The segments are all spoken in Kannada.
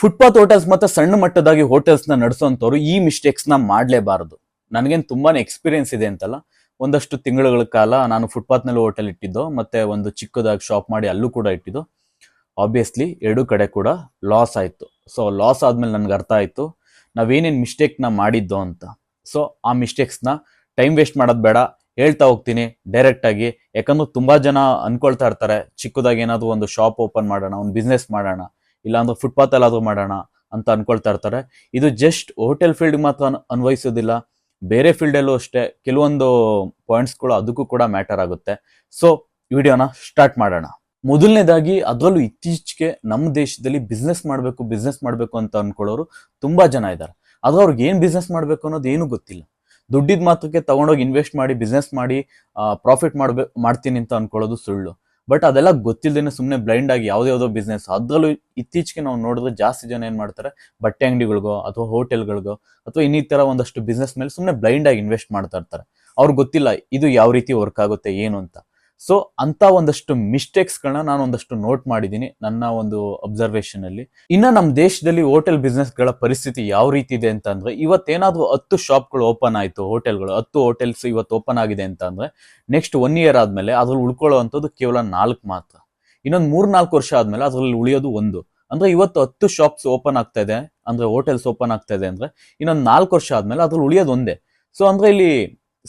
ಫುಟ್ಪಾತ್ ಹೋಟೆಲ್ಸ್ ಮತ್ತೆ ಸಣ್ಣ ಮಟ್ಟದಾಗಿ ಹೋಟೆಲ್ಸ್ ನ ನಡೆಸುವಂತವ್ರು ಈ ಮಿಸ್ಟೇಕ್ಸ್ ನ ಮಾಡ್ಲೇಬಾರದು. ನನಗೇನು ತುಂಬಾನೇ ಎಕ್ಸ್ಪೀರಿಯನ್ಸ್ ಇದೆ ಅಂತಲ್ಲ, ಒಂದಷ್ಟು ತಿಂಗಳುಗಳ ಕಾಲ ನಾನು ಫುಟ್ಪಾತ್ ನಲ್ಲಿ ಹೋಟೆಲ್ ಇಟ್ಟಿದ್ದು, ಮತ್ತೆ ಒಂದು ಚಿಕ್ಕದಾಗಿ ಶಾಪ್ ಮಾಡಿ ಅಲ್ಲೂ ಕೂಡ ಇಟ್ಟಿದ್ದು. ಆಬ್ವಿಯಸ್ಲಿ ಎರಡು ಕಡೆ ಕೂಡ ಲಾಸ್ ಆಯ್ತು. ಸೊ ಲಾಸ್ ಆದ್ಮೇಲೆ ನನ್ಗೆ ಅರ್ಥ ಆಯ್ತು ನಾವೇನೇನ್ ಮಿಸ್ಟೇಕ್ ನ ಮಾಡಿದ್ದು ಅಂತ. ಸೊ ಆ ಮಿಸ್ಟೇಕ್ಸ್ ನ ಟೈಮ್ ವೇಸ್ಟ್ ಮಾಡೋದ್ ಬೇಡ, ಹೇಳ್ತಾ ಹೋಗ್ತೀನಿ ಡೈರೆಕ್ಟ್ ಆಗಿ. ಯಾಕಂದ್ರೆ ತುಂಬಾ ಜನ ಅನ್ಕೊಳ್ತಾ ಇರ್ತಾರೆ ಚಿಕ್ಕದಾಗಿ ಏನಾದ್ರು ಒಂದು ಶಾಪ್ ಓಪನ್ ಮಾಡೋಣ, ಒಂದು ಬಿಸ್ನೆಸ್ ಮಾಡೋಣ, ಇಲ್ಲಾಂದ್ರೆ ಫುಟ್ಪಾತ್ ಅಲ್ಲಾದ್ರೂ ಮಾಡೋಣ ಅಂತ ಅನ್ಕೊಳ್ತಾ ಇರ್ತಾರೆ. ಇದು ಜಸ್ಟ್ ಹೋಟೆಲ್ ಫೀಲ್ಡ್ ಮಾತ್ರ ಅನ್ವಯಿಸೋದಿಲ್ಲ, ಬೇರೆ ಫೀಲ್ಡ್ ಅಲ್ಲೂ ಅಷ್ಟೇ ಕೆಲವೊಂದು ಪಾಯಿಂಟ್ಸ್ಗಳು ಅದಕ್ಕೂ ಕೂಡ ಮ್ಯಾಟರ್ ಆಗುತ್ತೆ. ಸೊ ವಿಡಿಯೋನ ಸ್ಟಾರ್ಟ್ ಮಾಡೋಣ. ಮೊದಲನೇದಾಗಿ ಅದರಲ್ಲೂ ಇತ್ತೀಚೆಗೆ ನಮ್ಮ ದೇಶದಲ್ಲಿ ಬಿಸ್ನೆಸ್ ಮಾಡಬೇಕು ಅಂತ ಅನ್ಕೊಳ್ಳೋರು ತುಂಬಾ ಜನ ಇದ್ದಾರೆ. ಆದ್ರೆ ಅವ್ರಿಗೆ ಏನ್ ಬಿಸ್ನೆಸ್ ಮಾಡ್ಬೇಕು ಅನ್ನೋದು ಏನು ಗೊತ್ತಿಲ್ಲ. ದುಡ್ಡಿದ ಮಾತ್ರಕ್ಕೆ ತಗೊಂಡೋಗಿ ಇನ್ವೆಸ್ಟ್ ಮಾಡಿ ಬಿಸ್ನೆಸ್ ಮಾಡಿ ಪ್ರಾಫಿಟ್ ಮಾಡ್ತೀನಿ ಅಂತ ಅನ್ಕೊಳ್ಳೋದು ಸುಳ್ಳು. ಬಟ್ ಅದೆಲ್ಲ ಗೊತ್ತಿಲ್ಲದೇನೆ ಸುಮ್ಮನೆ ಬ್ಲೈಂಡ್ ಆಗಿ ಯಾವ್ದಾವ್ದೋ ಬಿಸ್ನೆಸ್, ಅದರಲ್ಲೂ ಇತ್ತೀಚೆಗೆ ನಾವು ನೋಡಿದ್ರೆ ಜಾಸ್ತಿ ಜನ ಏನ್ ಮಾಡ್ತಾರೆ, ಬಟ್ಟೆ ಅಂಗಡಿಗಳಿಗೋ ಅಥವಾ ಹೋಟೆಲ್ಗಳಿಗೋ ಅಥವಾ ಇನ್ನಿತರ ಒಂದಷ್ಟು ಬಿಸ್ನೆಸ್ ಮೇಲೆ ಸುಮ್ಮನೆ ಬ್ಲೈಂಡ್ ಆಗಿ ಇನ್ವೆಸ್ಟ್ ಮಾಡ್ತಾ ಇರ್ತಾರೆ. ಅವ್ರಿಗೆ ಗೊತ್ತಿಲ್ಲ ಇದು ಯಾವ ರೀತಿ ವರ್ಕ್ ಆಗುತ್ತೆ ಏನು ಅಂತ. ಸೊ ಅಂತ ಒಂದಷ್ಟು ಮಿಸ್ಟೇಕ್ಸ್ ಗಳನ್ನ ನಾನು ಒಂದಷ್ಟು ನೋಟ್ ಮಾಡಿದ್ದೀನಿ ನನ್ನ ಒಂದು ಅಬ್ಸರ್ವೇಷನ್ ಅಲ್ಲಿ. ಇನ್ನ ನಮ್ಮ ದೇಶದಲ್ಲಿ ಹೋಟೆಲ್ ಬಿಸ್ನೆಸ್ ಗಳ ಪರಿಸ್ಥಿತಿ ಯಾವ ರೀತಿ ಇದೆ ಅಂತ ಅಂದ್ರೆ, ಇವತ್ತೇನಾದ್ರೂ 10 ಶಾಪ್ಗಳು ಓಪನ್ ಆಯ್ತು, ಹೋಟೆಲ್ಗಳು 10 ಹೋಟೆಲ್ಸ್ ಇವತ್ತು ಓಪನ್ ಆಗಿದೆ ಅಂತ ಅಂದ್ರೆ, ನೆಕ್ಸ್ಟ್ 1 ಇಯರ್ ಆದ್ಮೇಲೆ ಅದ್ರಲ್ಲಿ ಉಳ್ಕೊಳ್ಳುವಂಥದ್ದು ಕೇವಲ 4 ಮಾತ್ರ. ಇನ್ನೊಂದು 3-4 ವರ್ಷ ಆದ್ಮೇಲೆ ಅದ್ರಲ್ಲಿ ಉಳಿಯೋದು 1. ಅಂದ್ರೆ ಇವತ್ತು 10 ಶಾಪ್ಸ್ ಓಪನ್ ಆಗ್ತಾ ಇದೆ ಅಂದ್ರೆ, ಹೋಟೆಲ್ಸ್ ಓಪನ್ ಆಗ್ತಾ ಇದೆ ಅಂದ್ರೆ, ಇನ್ನೊಂದು 4 ವರ್ಷ ಆದ್ಮೇಲೆ ಅದ್ರಲ್ಲಿ ಉಳಿಯೋದು 1. ಸೊ ಅಂದ್ರೆ ಇಲ್ಲಿ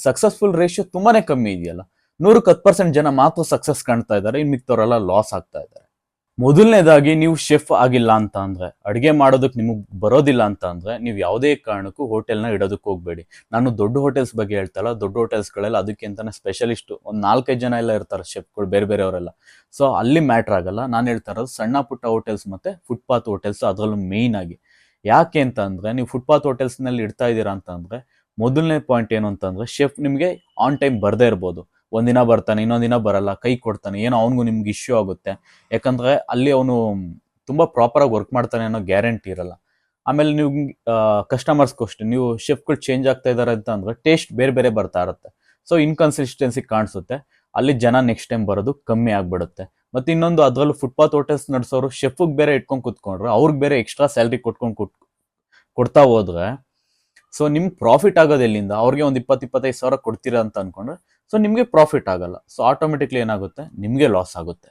ಸಕ್ಸಸ್ಫುಲ್ ರೇಷಿಯೋ ತುಂಬಾನೇ ಕಮ್ಮಿ ಇದೆಯಲ್ಲ. 100% ಜನ ಮಾತ್ರ ಸಕ್ಸಸ್ ಕಾಣ್ತಾ ಇದ್ದಾರೆ, ಇನ್ ಮಿಕ್ತವರೆಲ್ಲ ಲಾಸ್ ಆಗ್ತಾ ಇದ್ದಾರೆ. ಮೊದಲನೇದಾಗಿ ನೀವು ಶೆಫ್ ಆಗಿಲ್ಲ ಅಂತ ಅಂದ್ರೆ, ಅಡಿಗೆ ಮಾಡೋದಕ್ಕೆ ನಿಮಗೆ ಬರೋದಿಲ್ಲ ಅಂತ ಅಂದ್ರೆ, ನೀವು ಯಾವುದೇ ಕಾರಣಕ್ಕೂ ಹೋಟೆಲ್ನ ಇಡೋದಕ್ಕೆ ಹೋಗ್ಬೇಡಿ. ನಾನು ದೊಡ್ಡ ಹೋಟೆಲ್ಸ್ ಬಗ್ಗೆ ಹೇಳ್ತಲ್ಲ, ದೊಡ್ಡ ಹೋಟೆಲ್ಸ್ಗಳೆಲ್ಲ ಅದಕ್ಕೆ ಅಂತಾನೆ ಸ್ಪೆಷಲಿಸ್ಟ್ ಒಂದು 4-5 ಜನ ಎಲ್ಲ ಇರ್ತಾರೆ ಶೆಫ್ಗಳು, ಬೇರೆ ಬೇರೆಯವರೆಲ್ಲ. ಸೊ ಅಲ್ಲಿ ಮ್ಯಾಟ್ರ್ ಆಗಲ್ಲ. ನಾನು ಹೇಳ್ತಾ ಇರೋದು ಸಣ್ಣ ಪುಟ್ಟ ಹೋಟೆಲ್ಸ್ ಮತ್ತೆ ಫುಟ್ಪಾತ್ ಹೋಟೆಲ್ಸ್, ಅದರಲ್ಲೂ ಮೇಯ್ನ್ ಆಗಿ. ಯಾಕೆ ಅಂತ ಅಂದ್ರೆ, ನೀವು ಫುಟ್ಪಾತ್ ಹೋಟೆಲ್ಸ್ ನಲ್ಲಿ ಇಡ್ತಾ ಇದ್ದೀರಾ ಅಂತ ಅಂದ್ರೆ, ಮೊದಲನೇ ಪಾಯಿಂಟ್ ಏನು ಅಂತಂದ್ರೆ, ಶೆಫ್ ನಿಮಗೆ ಆನ್ ಟೈಮ್ ಬರ್ದೇ ಇರ್ಬೋದು. ಒಂದಿನ ಬರ್ತಾನೆ, ಇನ್ನೊಂದಿನ ಬರಲ್ಲ, ಕೈ ಕೊಡ್ತಾನೆ, ಏನೋ ಅವನಿಗೂ ನಿಮ್ಗೆ ಇಶ್ಯೂ ಆಗುತ್ತೆ. ಯಾಕಂದ್ರೆ ಅಲ್ಲಿ ಅವನು ತುಂಬಾ ಪ್ರಾಪರ್ ಆಗಿ ವರ್ಕ್ ಮಾಡ್ತಾನೆ ಅನ್ನೋ ಗ್ಯಾರಂಟಿ ಇರಲ್ಲ. ಆಮೇಲೆ ನೀವು ಕಸ್ಟಮರ್ಸ್ಗೂ ಅಷ್ಟೇ, ನೀವು ಶೆಫ್ಗಳು ಚೇಂಜ್ ಆಗ್ತಾ ಇದಾರೆ ಅಂತ ಅಂದ್ರೆ ಟೇಸ್ಟ್ ಬೇರೆ ಬೇರೆ ಬರ್ತಾ ಇರುತ್ತೆ. ಸೊ ಇನ್ಕನ್ಸಿಸ್ಟೆನ್ಸಿ ಕಾಣಿಸುತ್ತೆ, ಅಲ್ಲಿ ಜನ ನೆಕ್ಸ್ಟ್ ಟೈಮ್ ಬರೋದು ಕಮ್ಮಿ ಆಗ್ಬಿಡುತ್ತೆ. ಮತ್ತೆ ಇನ್ನೊಂದು, ಅದರಲ್ಲೂ ಫುಟ್ಪಾತ್ ಹೋಟೆಲ್ಸ್ ನಡೆಸೋರು ಶೆಫ್ಗೆ ಬೇರೆ ಇಟ್ಕೊಂಡು ಕುತ್ಕೊಂಡ್ರೆ, ಅವ್ರಿಗೆ ಬೇರೆ ಎಕ್ಸ್ಟ್ರಾ ಸ್ಯಾಲ್ರಿ ಕೊಡ್ತಾ ಹೋದ್ರೆ, ಸೊ ನಿಮ್ಗೆ ಪ್ರಾಫಿಟ್ ಆಗೋದು ಎಲ್ಲಿಂದ? ಅವ್ರಿಗೆ ಒಂದು 20-25 ಸಾವಿರ ಕೊಡ್ತೀರಾ ಅಂತ ಅನ್ಕೊಂಡ್ರೆ, ಸೊ ನಿಮ್ಗೆ ಪ್ರಾಫಿಟ್ ಆಗಲ್ಲ. ಸೊ ಆಟೋಮೆಟಿಕ್ಲಿ ಏನಾಗುತ್ತೆ, ನಿಮ್ಗೆ ಲಾಸ್ ಆಗುತ್ತೆ.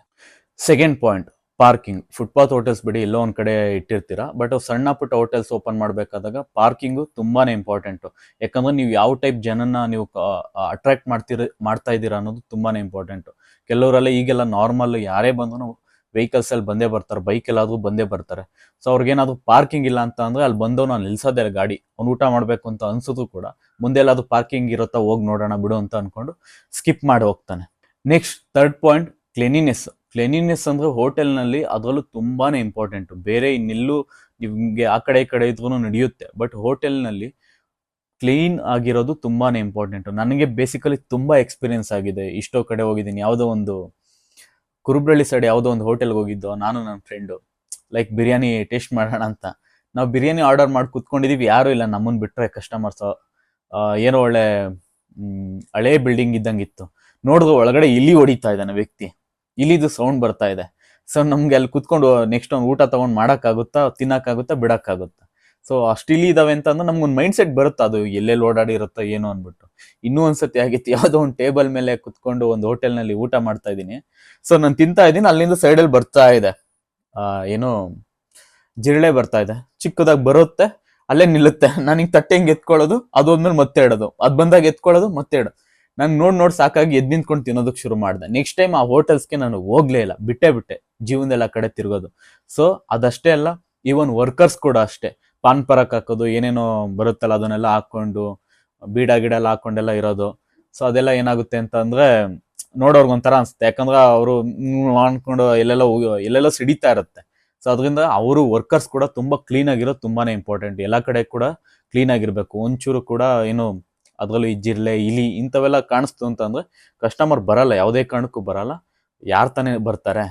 Second point, parking. Footpath hotels ಬಿಡಿ, ಎಲ್ಲೋ ಒಂದ್ ಕಡೆ ಇಟ್ಟಿರ್ತೀರಾ, ಬಟ್ ಸಣ್ಣ ಪುಟ್ಟ ಹೋಟೆಲ್ಸ್ ಓಪನ್ ಮಾಡ್ಬೇಕಾದಾಗ ಪಾರ್ಕಿಂಗು ತುಂಬಾನೇ ಇಂಪಾರ್ಟೆಂಟ್. ಯಾಕಂದ್ರೆ ನೀವು ಯಾವ ಟೈಪ್ ಜನನ ನೀವು ಅಟ್ರಾಕ್ಟ್ ಮಾಡ್ತಾ ಇದ್ದೀರಾ ಅನ್ನೋದು ತುಂಬಾನೇ ಇಂಪಾರ್ಟೆಂಟ್. ಕೆಲವರೆಲ್ಲ ಈಗೆಲ್ಲ ನಾರ್ಮಲ್ ಯಾರೇ ಬಂದ್ರು ವೆಹಿಕಲ್ಸ್ ಅಲ್ಲಿ ಬಂದೇ ಬರ್ತಾರೆ, ಬೈಕ್ ಎಲ್ಲಾದ್ರೂ ಬಂದೇ ಬರ್ತಾರೆ. ಸೊ ಅವ್ರಿಗೇನಾದ್ರು ಪಾರ್ಕಿಂಗ್ ಇಲ್ಲ ಅಂತ ಅಂದ್ರೆ, ಅಲ್ಲಿ ಬಂದವ್ ನಾನು ನಿಲ್ಸೋದೇ ಗಾಡಿ, ಅವ್ನು ಊಟ ಮಾಡ್ಬೇಕು ಅಂತ ಅನ್ಸೋದು ಕೂಡ, ಮುಂದೆ ಎಲ್ಲಾದ್ರೂ ಪಾರ್ಕಿಂಗ್ ಇರುತ್ತಾ ಹೋಗಿ ನೋಡೋಣ ಬಿಡು ಅಂತ ಅನ್ಕೊಂಡು ಸ್ಕಿಪ್ ಮಾಡಿ ಹೋಗ್ತಾನೆ. ನೆಕ್ಸ್ಟ್ ಥರ್ಡ್ ಪಾಯಿಂಟ್, ಕ್ಲೆನಿನೆಸ್ ಅಂದ್ರೆ ಹೋಟೆಲ್ನಲ್ಲಿ ಅದರಲ್ಲೂ ತುಂಬಾನೇ ಇಂಪಾರ್ಟೆಂಟ್. ಬೇರೆ ಇನ್ನೆಲ್ಲೂ ನಿಮ್ಗೆ ಆ ಕಡೆ ಈ ಕಡೆ ಇದ್ರೂ ನಡೆಯುತ್ತೆ, ಬಟ್ ಹೋಟೆಲ್ನಲ್ಲಿ ಕ್ಲೀನ್ ಆಗಿರೋದು ತುಂಬಾನೇ ಇಂಪಾರ್ಟೆಂಟ್. ನನಗೆ ಬೇಸಿಕಲಿ ತುಂಬಾ ಎಕ್ಸ್ಪೀರಿಯನ್ಸ್ ಆಗಿದೆ. ಇಷ್ಟೋ ಕಡೆ ಹೋಗಿದ್ದೀನಿ, ಯಾವುದೋ ಒಂದು ಕುರುಬ್ರಳ್ಳಿ ಸೈಡ್ ಯಾವುದೋ ಒಂದು ಹೋಟೆಲ್ಗೆ ಹೋಗಿದ್ದು ನಾನು ನನ್ನ ಫ್ರೆಂಡು, ಲೈಕ್ ಬಿರಿಯಾನಿ ಟೇಸ್ಟ್ ಮಾಡೋಣ ಅಂತ. ನಾವು ಬಿರಿಯಾನಿ ಆರ್ಡರ್ ಮಾಡಿ ಕುತ್ಕೊಂಡಿದೀವಿ, ಯಾರು ಇಲ್ಲ ನಮ್ಮನ್ ಬಿಟ್ರೆ ಕಸ್ಟಮರ್ಸ್. ಏನೋ ಒಳ್ಳೆ ಹಳೇ ಬಿಲ್ಡಿಂಗ್ ಇದ್ದಂಗಿತ್ತು. ನೋಡಿದ್ರೆ ಒಳಗಡೆ ಇಲಿ ಹೊಡಿತಾ ಇದ್ದಾನೆ ವ್ಯಕ್ತಿ, ಇಲಿದು ಸೌಂಡ್ ಬರ್ತಾ ಇದೆ. ಸೊ ನಮ್ಗೆ ಅಲ್ಲಿ ಕುತ್ಕೊಂಡು ನೆಕ್ಸ್ಟ್ ಒಂದು ಊಟ ತಗೊಂಡ್ ಮಾಡಕ್ಕಾಗುತ್ತಾ, ತಿನ್ನಕ್ಕಾಗುತ್ತಾ, ಬಿಡಕ್ಕಾಗುತ್ತಾ? ಸೊ ಅಷ್ಟು ಇಲಿ ಇದಾವೆ ಅಂತ ಅಂದ್ರೆ ನಮ್ಗೊಂದು ಮೈಂಡ್ ಸೆಟ್ ಬರುತ್ತೆ, ಅದು ಎಲ್ಲೆಲ್ಲಿ ಓಡಾಡಿ ಇರುತ್ತೋ ಏನೋ ಅನ್ಬಿಟ್ಟು. ಇನ್ನೂ ಒಂದ್ಸತಿ ಆಗಿತ್ತು, ಯಾವುದೋ ಒಂದು ಟೇಬಲ್ ಮೇಲೆ ಕುತ್ಕೊಂಡು ಒಂದು ಹೋಟೆಲ್ ನಲ್ಲಿ ಊಟ ಮಾಡ್ತಾ ಇದ್ದೀನಿ. ಸೊ ನಾನು ತಿಂತಾ ಇದ್ದೀನಿ, ಅಲ್ಲಿಂದ ಸೈಡಲ್ಲಿ ಬರ್ತಾ ಇದೆ ಏನೋ ಜಿರಳೆ ಬರ್ತಾ ಇದೆ, ಚಿಕ್ಕದಾಗಿ ಬರುತ್ತೆ, ಅಲ್ಲೇ ನಿಲ್ಲುತ್ತೆ. ನನಗೆ ತಟ್ಟೆ ಹೆಂಗೆ ಎತ್ಕೊಳ್ಳೋದು, ಅದೋದ್ಮೇಲೆ ಮತ್ತೆ ಇಡೋದು, ಅದ್ ಬಂದಾಗ ಎತ್ಕೊಳ್ಳೋದು ಮತ್ತೆ ಇಡೋದು. ನಂಗೆ ನೋಡ್ ಸಾಕಾಗಿ ಎದ್ ನಿಂತ್ಕೊಂಡು ತಿನ್ನೋದಕ್ಕೆ ಶುರು ಮಾಡಿದೆ. ನೆಕ್ಸ್ಟ್ ಟೈಮ್ ಆ ಹೋಟೆಲ್ಸ್ಗೆ ನಾನು ಹೋಗ್ಲೇ ಇಲ್ಲ, ಬಿಟ್ಟೆ ಜೀವನದಲ್ಲಿ ಆ ಕಡೆ ತಿರ್ಗೋದು. ಸೊ ಅದಷ್ಟೇ ಅಲ್ಲ, ಈವನ್ ವರ್ಕರ್ಸ್ ಕೂಡ ಅಷ್ಟೇ, ಪಾನ್ ಪರಕ್ ಹಾಕೋದು, ಏನೇನೋ ಬರುತ್ತಲ್ಲ ಅದನ್ನೆಲ್ಲ ಹಾಕೊಂಡು, ಬೀಡ ಗಿಡ ಎಲ್ಲ ಹಾಕೊಂಡೆಲ್ಲ ಇರೋದು. ಸೊ ಅದೆಲ್ಲ ಏನಾಗುತ್ತೆ ಅಂತ ಅಂದ್ರೆ, ನೋಡೋರ್ಗೊಂಥರ ಅನ್ಸುತ್ತೆ. ಯಾಕಂದ್ರೆ ಅವರು ಅನ್ಕೊಂಡು ಎಲ್ಲೆಲ್ಲೋ ಸಿಡಿತಾ ಇರುತ್ತೆ. ಸೊ ಅದರಿಂದ ಅವರು ವರ್ಕರ್ಸ್ ಕೂಡ ತುಂಬಾ ಕ್ಲೀನ್ ಆಗಿರೋದು ತುಂಬಾನೇ ಇಂಪಾರ್ಟೆಂಟ್. ಎಲ್ಲಾ ಕಡೆ ಕೂಡ ಕ್ಲೀನ್ ಆಗಿರ್ಬೇಕು. ಒಂಚೂರು ಕೂಡ ಏನು ಅದ್ರಲ್ಲೂ ಈ ಜಿರ್ಲೆ, ಇಲಿ ಇಂಥವೆಲ್ಲ ಕಾಣಿಸ್ತು ಅಂತಂದ್ರೆ ಕಸ್ಟಮರ್ ಬರಲ್ಲ, ಯಾವುದೇ ಕಾರಣಕ್ಕೂ ಬರಲ್ಲ. ಯಾರ್ ತಾನೇ ಬರ್ತಾರೆ?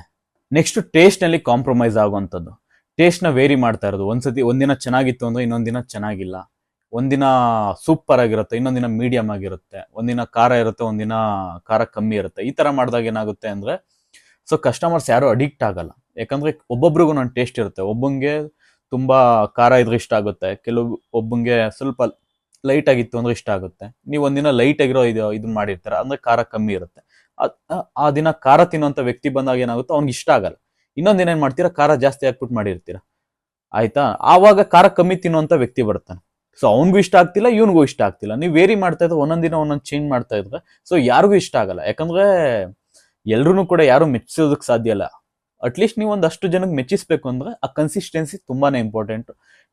ನೆಕ್ಸ್ಟ್, ಟೇಸ್ಟ್ ನಲ್ಲಿ ಕಾಂಪ್ರಮೈಸ್ ಆಗುವಂಥದ್ದು. ಟೇಸ್ಟ್ ನ ವೇರಿ ಮಾಡ್ತಾ ಇರೋದು. ಒಂದಿನ ಚೆನ್ನಾಗಿತ್ತು ಅಂದ್ರೆ ಇನ್ನೊಂದಿನ ಚೆನ್ನಾಗಿಲ್ಲ. ಒಂದಿನ ಸೂಪರ್ ಆಗಿರುತ್ತೆ, ಇನ್ನೊಂದಿನ ಮೀಡಿಯಂ ಆಗಿರುತ್ತೆ. ಒಂದಿನ ಖಾರ ಇರುತ್ತೆ, ಒಂದಿನ ಖಾರ ಕಮ್ಮಿ ಇರುತ್ತೆ. ಈ ತರ ಮಾಡಿದಾಗ ಏನಾಗುತ್ತೆ ಅಂದ್ರೆ, ಸೊ ಕಸ್ಟಮರ್ಸ್ ಯಾರು ಅಡಿಕ್ಟ್ ಆಗಲ್ಲ. ಯಾಕಂದ್ರೆ ಒಬ್ಬೊಬ್ರಿಗೂ ನನ್ನ ಟೇಸ್ಟ್ ಇರುತ್ತೆ. ಒಬ್ಬಂಗೆ ತುಂಬಾ ಖಾರ ಇದ್ರೆ ಇಷ್ಟ ಆಗುತ್ತೆ, ಒಬ್ಬಂಗೆ ಸ್ವಲ್ಪ ಲೈಟ್ ಆಗಿತ್ತು ಅಂದ್ರೆ ಇಷ್ಟ ಆಗುತ್ತೆ. ನೀವು ಒಂದಿನ ಲೈಟ್ ಆಗಿರೋ ಇದನ್ನ ಮಾಡಿರ್ತಾರೆ ಅಂದ್ರೆ ಖಾರ ಕಮ್ಮಿ ಇರುತ್ತೆ. ಆ ದಿನ ಖಾರ ತಿನ್ನುವಂತ ವ್ಯಕ್ತಿ ಬಂದಾಗ ಏನಾಗುತ್ತೆ, ಅವ್ನಿಗೆ ಇಷ್ಟ ಆಗಲ್ಲ. ಇನ್ನೊಂದ್ ದಿನ ಏನ್ ಮಾಡ್ತೀರಾ, ಖಾರ ಜಾಸ್ತಿ ಹಾಕ್ಬಿಟ್ಟು ಮಾಡಿರ್ತೀರಾ, ಆಯ್ತಾ, ಆವಾಗ ಖಾರ ಕಮ್ಮಿ ತಿನ್ನುವಂತ ವ್ಯಕ್ತಿ ಬರ್ತಾನೆ. ಸೊ ಅವ್ನಿಗೂ ಇಷ್ಟ ಆಗ್ತಿಲ್ಲ, ಇವನಿಗೂ ಇಷ್ಟ ಆಗ್ತಿಲ್ಲ. ನೀವು ವೇರಿ ಮಾಡ್ತಾ ಇದ್ರೆ, ಒಂದೊಂದ್ ದಿನ ಒಂದೊಂದ್ ಚೇಂಜ್ ಮಾಡ್ತಾ ಇದ್ರೆ ಸೊ ಯಾರಿಗೂ ಇಷ್ಟ ಆಗಲ್ಲ. ಯಾಕಂದ್ರೆ ಎಲ್ರು ಕೂಡ ಯಾರು ಮೆಚ್ಚಿಸೋದಕ್ ಸಾಧ್ಯ ಇಲ್ಲ. ಅಟ್ಲೀಸ್ಟ್ ನೀವು ಒಂದಷ್ಟು ಜನಕ್ಕೆ ಮೆಚ್ಚಿಸ್ಬೇಕು ಅಂದ್ರೆ ಆ ಕನ್ಸಿಸ್ಟೆನ್ಸಿ ತುಂಬಾನೇ ಇಂಪಾರ್ಟೆಂಟ್.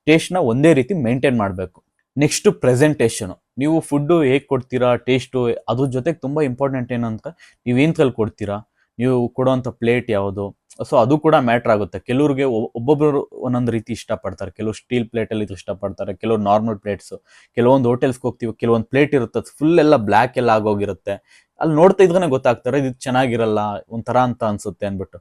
ಟೇಸ್ಟ್ ನ ಒಂದೇ ರೀತಿ ಮೇಂಟೈನ್ ಮಾಡಬೇಕು. Next presentation. ನೀವು ಫುಡ್ ಹೇಗ್ ಕೊಡ್ತೀರಾ, ಟೇಸ್ಟು, ಅದ್ರ ಜೊತೆಗೆ ತುಂಬಾ ಇಂಪಾರ್ಟೆಂಟ್ ಏನಂತ, ನೀವೇಂದ್ರಲ್ಲಿ ಕೊಡ್ತೀರಾ, ನೀವು ಕೊಡುವಂತ ಪ್ಲೇಟ್ ಯಾವುದು, ಸೊ ಅದು ಕೂಡ ಮ್ಯಾಟರ್ ಆಗುತ್ತೆ. ಕೆಲವ್ರಿಗೆ ಒಬ್ಬೊಬ್ರು ಒಂದೊಂದು ರೀತಿ ಇಷ್ಟಪಡ್ತಾರೆ. ಕೆಲವು ಸ್ಟೀಲ್ ಪ್ಲೇಟ್ ಅಲ್ಲಿ ಇಷ್ಟಪಡ್ತಾರೆ, ಕೆಲವು ನಾರ್ಮಲ್ ಪ್ಲೇಟ್ಸ್. ಕೆಲವೊಂದು ಹೋಟೆಲ್ಸ್ಗೆ ಹೋಗ್ತೀವಿ, ಕೆಲವೊಂದು ಪ್ಲೇಟ್ ಇರುತ್ತೆ ಫುಲ್ ಎಲ್ಲ ಬ್ಲ್ಯಾಕ್ ಎಲ್ಲ ಆಗೋಗಿರುತ್ತೆ. ಅಲ್ಲಿ ನೋಡ್ತಾ ಇದ್ರೇನೆ ಗೊತ್ತಾಗ್ತಾರೆ ಇದು ಚೆನ್ನಾಗಿರಲ್ಲ, ಒಂಥರ ಅಂತ ಅನ್ಸುತ್ತೆ ಅನ್ಬಿಟ್ಟು.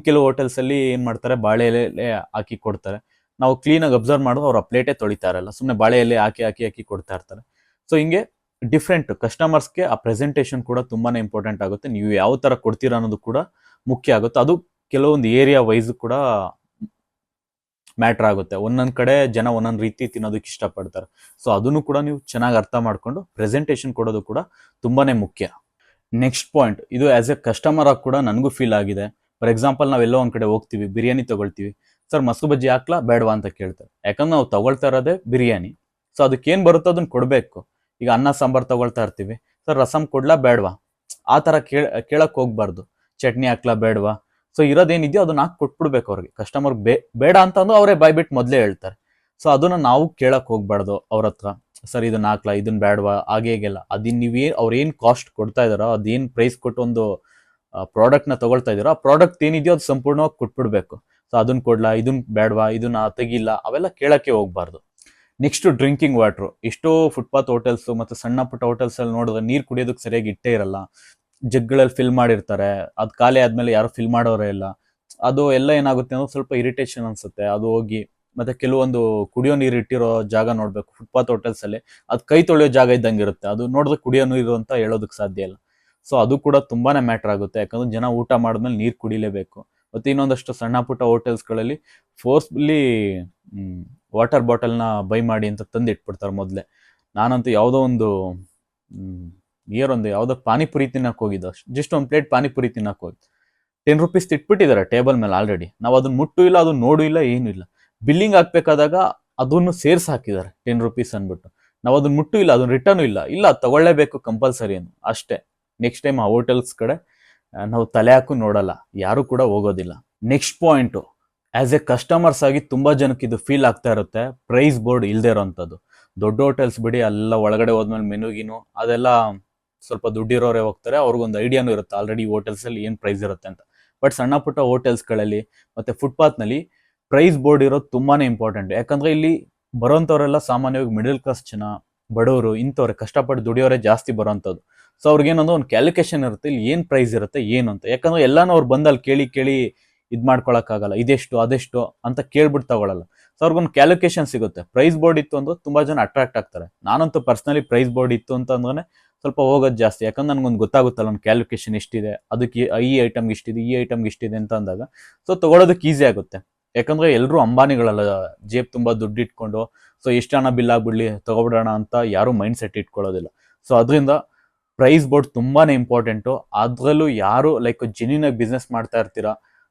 ಕೆಲವು ಹೋಟೆಲ್ಸ್ ಅಲ್ಲಿ ಏನ್ ಮಾಡ್ತಾರೆ, ಬಾಳೆ ಎಲೆ ಹಾಕಿ ಕೊಡ್ತಾರೆ. ನಾವು ಕ್ಲೀನ್ ಆಗಿ ಅಬ್ಸರ್ವ್ ಮಾಡಿದ್ರೆ ಅವ್ರ ಆ ಪ್ಲೇಟೇ ತೊಳಿತಾ ಇರಲ್ಲ, ಸುಮ್ಮನೆ ಬಾಳೆ ಎಲೆ ಹಾಕಿ ಹಾಕಿ ಹಾಕಿ ಕೊಡ್ತಾ ಇರ್ತಾರೆ. ಸೊ ಹಿಂಗೆ ಡಿಫ್ರೆಂಟ್ ಕಸ್ಟಮರ್ಸ್ಗೆ ಆ ಪ್ರೆಸೆಂಟೇಷನ್ ಕೂಡ ತುಂಬಾನೇ ಇಂಪಾರ್ಟೆಂಟ್ ಆಗುತ್ತೆ. ನೀವು ಯಾವ ತರ ಕೊಡ್ತೀರಾ ಅನ್ನೋದು ಕೂಡ ಮುಖ್ಯ ಆಗುತ್ತೆ. ಅದು ಕೆಲವೊಂದು ಏರಿಯಾ ವೈಸ್ ಕೂಡ ಮ್ಯಾಟರ್ ಆಗುತ್ತೆ. ಒಂದೊಂದ್ ಕಡೆ ಜನ ಒಂದೊಂದ್ ರೀತಿ ತಿನ್ನೋದಕ್ಕೆ ಇಷ್ಟಪಡ್ತಾರೆ. ಸೊ ಅದನ್ನು ಕೂಡ ನೀವು ಚೆನ್ನಾಗಿ ಅರ್ಥ ಮಾಡ್ಕೊಂಡು ಪ್ರೆಸೆಂಟೇಷನ್ ಕೊಡೋದು ಕೂಡ ತುಂಬಾನೇ ಮುಖ್ಯ. ನೆಕ್ಸ್ಟ್ ಪಾಯಿಂಟ್, ಇದು ಆಸ್ ಎ ಕಸ್ಟಮರ್ ಆಗಿ ಕೂಡ ನನಗೂ ಫೀಲ್ ಆಗಿದೆ. ಫಾರ್ ಎಕ್ಸಾಂಪಲ್, ನಾವೆಲ್ಲೋ ಒಂದ್ ಕಡೆ ಹೋಗ್ತೀವಿ, ಬಿರಿಯಾನಿ ತಗೊಳ್ತೀವಿ. ಸರ್ ಮೊಸರು ಬಜ್ಜಿ ಹಾಕ್ಲಾ ಬೇಡವಾ ಅಂತ ಕೇಳ್ತಾರೆ. ಯಾಕಂದ್ರೆ ನಾವು ತಗೊಳ್ತಾ ಇರೋದೇ ಬಿರಿಯಾನಿ. ಸೊ ಅದಕ್ಕೆ ಏನ್ ಬರುತ್ತೋ ಅದನ್ನ ಕೊಡ್ಬೇಕು. ಈಗ ಅನ್ನ ಸಾಂಬಾರ್ ತಗೊಳ್ತಾ ಇರ್ತೀವಿ, ಸರ್ ರಸಂ ಕೊಡ್ಲಾ ಬೇಡವಾ, ಆ ತರ ಕೇಳಕ್ ಹೋಗ್ಬಾರ್ದು. ಚಟ್ನಿ ಹಾಕ್ಲಾ ಬೇಡವಾ, ಸೊ ಇರೋದೇನಿದೆಯೋ ಅದನ್ನ ಹಾಕಿ ಕೊಟ್ಬಿಡ್ಬೇಕು ಅವ್ರಿಗೆ. ಕಸ್ಟಮರ್ ಬೇಡ ಅಂತಂದು ಅವರೇ ಬಾಯ್ಬಿಟ್ಟು ಮೊದಲೇ ಹೇಳ್ತಾರೆ. ಸೊ ಅದನ್ನ ನಾವು ಕೇಳಕ್ ಹೋಗ್ಬಾರ್ದು ಅವ್ರ ಹತ್ರ. ಸರ್ ಇದನ್ನ ಹಾಕ್ಲಾ, ಇದನ್ನ ಬೇಡವಾ, ಹಾಗೆ ಹೇಗೆಲ್ಲ. ಅದನ್ನ ಅವ್ರ ಏನ್ ಕಾಸ್ಟ್ ಕೊಡ್ತಾ ಇದಾರೋ, ಅದೇನ್ ಪ್ರೈಸ್ ಕೊಟ್ಟು ಒಂದು ಪ್ರಾಡಕ್ಟ್ ನ ತಗೊಳ್ತಾ ಇದೀರೋ, ಆ ಪ್ರಾಡಕ್ಟ್ ಏನಿದೆಯೋ ಅದು ಸಂಪೂರ್ಣವಾಗಿ ಕೊಟ್ಬಿಡ್ಬೇಕು. ಸೊ ಅದನ್ನ ಕೊಡ್ಲಾ, ಇದನ್ನ ಬೇಡವಾ, ಇದನ್ನ ತೆಗಿಲ್ಲ, ಅವೆಲ್ಲ ಕೇಳಕ್ಕೆ ಹೋಗ್ಬಾರ್ದು. Next drinking water. ಎಷ್ಟೋ ಫುಟ್ಪಾತ್ ಹೋಟೆಲ್ಸ್ ಮತ್ತೆ ಸಣ್ಣ ಪುಟ್ಟ ಹೋಟೆಲ್ಸ್ ಅಲ್ಲಿ ನೋಡಿದ್ರೆ ನೀರ್ ಕುಡಿಯೋದಕ್ಕೆ ಸರಿಯಾಗಿ ಇಟ್ಟೇ ಇರಲ್ಲ. ಜಗ್ಗಳಲ್ಲಿ ಫಿಲ್ ಮಾಡಿರ್ತಾರೆ, ಅದ್ ಖಾಲಿ ಆದ್ಮೇಲೆ ಯಾರು ಫಿಲ್ ಮಾಡೋರೇ ಇಲ್ಲ. ಅದು ಎಲ್ಲ ಏನಾಗುತ್ತೆ ಅಂದ್ರೆ ಸ್ವಲ್ಪ ಇರಿಟೇಷನ್ ಅನ್ಸುತ್ತೆ ಅದು ಹೋಗಿ. ಮತ್ತೆ ಕೆಲವೊಂದು ಕುಡಿಯೋ ನೀರು ಇಟ್ಟಿರೋ ಜಾಗ ನೋಡ್ಬೇಕು ಫುಟ್ಪಾತ್ ಹೋಟೆಲ್ಸ್ ಅಲ್ಲಿ, ಅದ್ ಕೈ ತೊಳೆಯೋ ಜಾಗ ಇದ್ದಂಗೆ ಇರುತ್ತೆ. ಅದು ನೋಡಿದ್ರೆ ಕುಡಿಯೋ ನೀರು ಅಂತ ಹೇಳೋದಕ್ಕೆ ಸಾಧ್ಯ ಇಲ್ಲ. ಸೊ ಅದು ಕೂಡ ತುಂಬಾನೇ ಮ್ಯಾಟರ್ ಆಗುತ್ತೆ. ಯಾಕಂದ್ರೆ ಜನ ಊಟ ಮಾಡಿದ್ಮೇಲೆ ನೀರು ಕುಡಿಲೇಬೇಕು. ಮತ್ತೆ ಇನ್ನೊಂದಷ್ಟು ಸಣ್ಣ ಪುಟ್ಟ ಹೋಟೆಲ್ಸ್ಗಳಲ್ಲಿ ಫೋರ್ಸ್ಫುಲ್ಲಿ ವಾಟರ್ ಬಾಟಲ್ನ ಬೈ ಮಾಡಿ ಅಂತ ತಂದು ಇಟ್ಬಿಡ್ತಾರೆ ಮೊದಲೇ. ನಾನಂತೂ ಯಾವುದೋ ಒಂದು ಯಾವುದೋ ಪಾನಿಪುರಿ ತಿನ್ನಕ್ ಹೋಗಿದ್ದು, ಜಸ್ಟ್ ಒಂದು ಪ್ಲೇಟ್ ಪಾನಿಪುರಿ ತಿನ್ನಕ್ ಹೋಗಿ ₹10 ಇಟ್ಬಿಟ್ಟಿದ್ದಾರೆ ಟೇಬಲ್ ಮೇಲೆ ಆಲ್ರೆಡಿ. ನಾವು ಅದನ್ನ ಮುಟ್ಟು ಇಲ್ಲ, ಅದನ್ನ ನೋಡು ಇಲ್ಲ, ಏನು ಇಲ್ಲ. ಬಿಲ್ಲಿಂಗ್ ಹಾಕ್ಬೇಕಾದಾಗ ಅದನ್ನು ಸೇರ್ಸ್ ಹಾಕಿದ್ದಾರೆ ₹10 ಅನ್ಬಿಟ್ಟು. ನಾವು ಅದನ್ನ ಮುಟ್ಟು ಇಲ್ಲ, ಅದನ್ನ ರಿಟರ್ನ್ ಇಲ್ಲ ತಗೊಳ್ಳೇಬೇಕು ಕಂಪಲ್ಸರಿ ಅಂತ ಅಷ್ಟೇ. ನೆಕ್ಸ್ಟ್ ಟೈಮ್ ಆ ಹೋಟೆಲ್ಸ್ ಕಡೆ ನಾವು ತಲೆ ಹಾಕು ನೋಡಲ್ಲ, ಯಾರು ಕೂಡ ಹೋಗೋದಿಲ್ಲ. Next point, as A customers ಆಗಿ ತುಂಬಾ ಜನಕ್ಕೆ ಇದು ಫೀಲ್ ಆಗ್ತಾ ಇರುತ್ತೆ, ಪ್ರೈಸ್ ಬೋರ್ಡ್ ಇಲ್ದೇ ಇರೋಂಥದ್ದು. ದೊಡ್ಡ ಹೋಟೆಲ್ಸ್ ಬಿಡಿ, ಎಲ್ಲ ಒಳಗಡೆ ಹೋದ್ಮೇಲೆ ಮೆನುಗಿನು ಅದೆಲ್ಲ ಸ್ವಲ್ಪ ದುಡ್ಡಿರೋರೇ ಹೋಗ್ತಾರೆ, ಅವ್ರಿಗೊಂದು ಐಡಿಯಾನು ಇರುತ್ತೆ ಆಲ್ರೆಡಿ ಹೋಟೆಲ್ಸ್ ಅಲ್ಲಿ ಏನ್ ಪ್ರೈಸ್ ಇರುತ್ತೆ ಅಂತ. ಬಟ್ ಸಣ್ಣ ಪುಟ್ಟ ಹೋಟೆಲ್ಸ್ಗಳಲ್ಲಿ ಮತ್ತೆ ಫುಟ್ಪಾತ್ ನಲ್ಲಿ ಪ್ರೈಸ್ ಬೋರ್ಡ್ ಇರೋದು ತುಂಬಾನೇ ಇಂಪಾರ್ಟೆಂಟ್. ಯಾಕಂದ್ರೆ ಇಲ್ಲಿ ಬರೋಂಥವ್ರೆಲ್ಲ ಸಾಮಾನ್ಯವಾಗಿ ಮಿಡಲ್ ಕ್ಲಾಸ್ ಜನ, ಬಡವರು, ಇಂಥವ್ರೆ ಕಷ್ಟಪಟ್ಟು ದುಡಿಯೋರೆ ಜಾಸ್ತಿ ಬರೋಂಥದ್ದು. ಸೊ ಅವ್ರಿಗೇನೊಂದು ಒಂದು ಕ್ಯಾಲ್ಕುಲೇಷನ್ ಇರುತ್ತೆ, ಇಲ್ಲಿ ಏನ್ ಪ್ರೈಸ್ ಇರುತ್ತೆ ಏನು ಅಂತ. ಯಾಕಂದ್ರೆ ಎಲ್ಲಾನು ಅವ್ರು ಬಂದಲ್ಲಿ ಕೇಳಿ ಇದ್ ಮಾಡ್ಕೊಳಕ್ಕಾಗಲ್ಲ, ಇದೆಷ್ಟು ಅದೆಷ್ಟು ಅಂತ ಕೇಳ್ಬಿಟ್ಟು ತಗೊಳಲ್ಲ. ಸೊ ಅವ್ರಿಗೊಂದು ಕ್ಯಾಲ್ಕುಲೇಷನ್ ಸಿಗುತ್ತೆ. ಪ್ರೈಸ್ ಬೋರ್ಡ್ ಇತ್ತು ಅಂದ್ರೆ ತುಂಬಾ ಜನ ಅಟ್ರಾಕ್ಟ್ ಆಗ್ತಾರೆ. ನಾನಂತೂ ಪರ್ಸನಲಿ ಪ್ರೈಸ್ ಬೋರ್ಡ್ ಇತ್ತು ಅಂತಂದ್ರೆ ಸ್ವಲ್ಪ ಹೋಗೋದು ಜಾಸ್ತಿ. ಯಾಕಂದ್ರೆ ನನ್ಗೊಂದು ಗೊತ್ತಾಗುತ್ತಲ್ಲ ಒಂದು ಕ್ಯಾಲ್ಕುಲೇಷನ್ ಎಷ್ಟಿದೆ, ಅದಕ್ಕೆ ಈ ಐಟಮ್ಗೆ ಇಷ್ಟಿದೆ, ಈ ಐಟಮ್ಗೆ ಇಷ್ಟಿದೆ ಅಂತ ಅಂದಾಗ ಸೊ ತಗೊಳೋದಕ್ಕೆ ಈಸಿ ಆಗುತ್ತೆ. ಯಾಕಂದ್ರೆ ಎಲ್ಲರೂ ಅಂಬಾನಿಗಳಲ್ಲ, ಜೇಬ್ ತುಂಬಾ ದುಡ್ಡು ಇಟ್ಕೊಂಡು ಸೊ ಎಷ್ಟು ಹಣ ಬಿಲ್ ಆಗ್ಬಿಡ್ಲಿ ತಗೊಬಿಡೋಣ ಅಂತ ಯಾರು ಮೈಂಡ್ ಸೆಟ್ ಇಟ್ಕೊಳ್ಳೋದಿಲ್ಲ. ಸೊ ಅದರಿಂದ ಪ್ರೈಸ್ ಬೋರ್ಡ್ ತುಂಬಾನೇ ಇಂಪಾರ್ಟೆಂಟು. ಅದ್ರಲ್ಲೂ ಯಾರು ಲೈಕ್ ಜೆನ್ಯೂನ್ ಆಗಿ ಬಿಸ್ನೆಸ್ ಮಾಡ್ತಾ ಇರ್ತೀರಾ,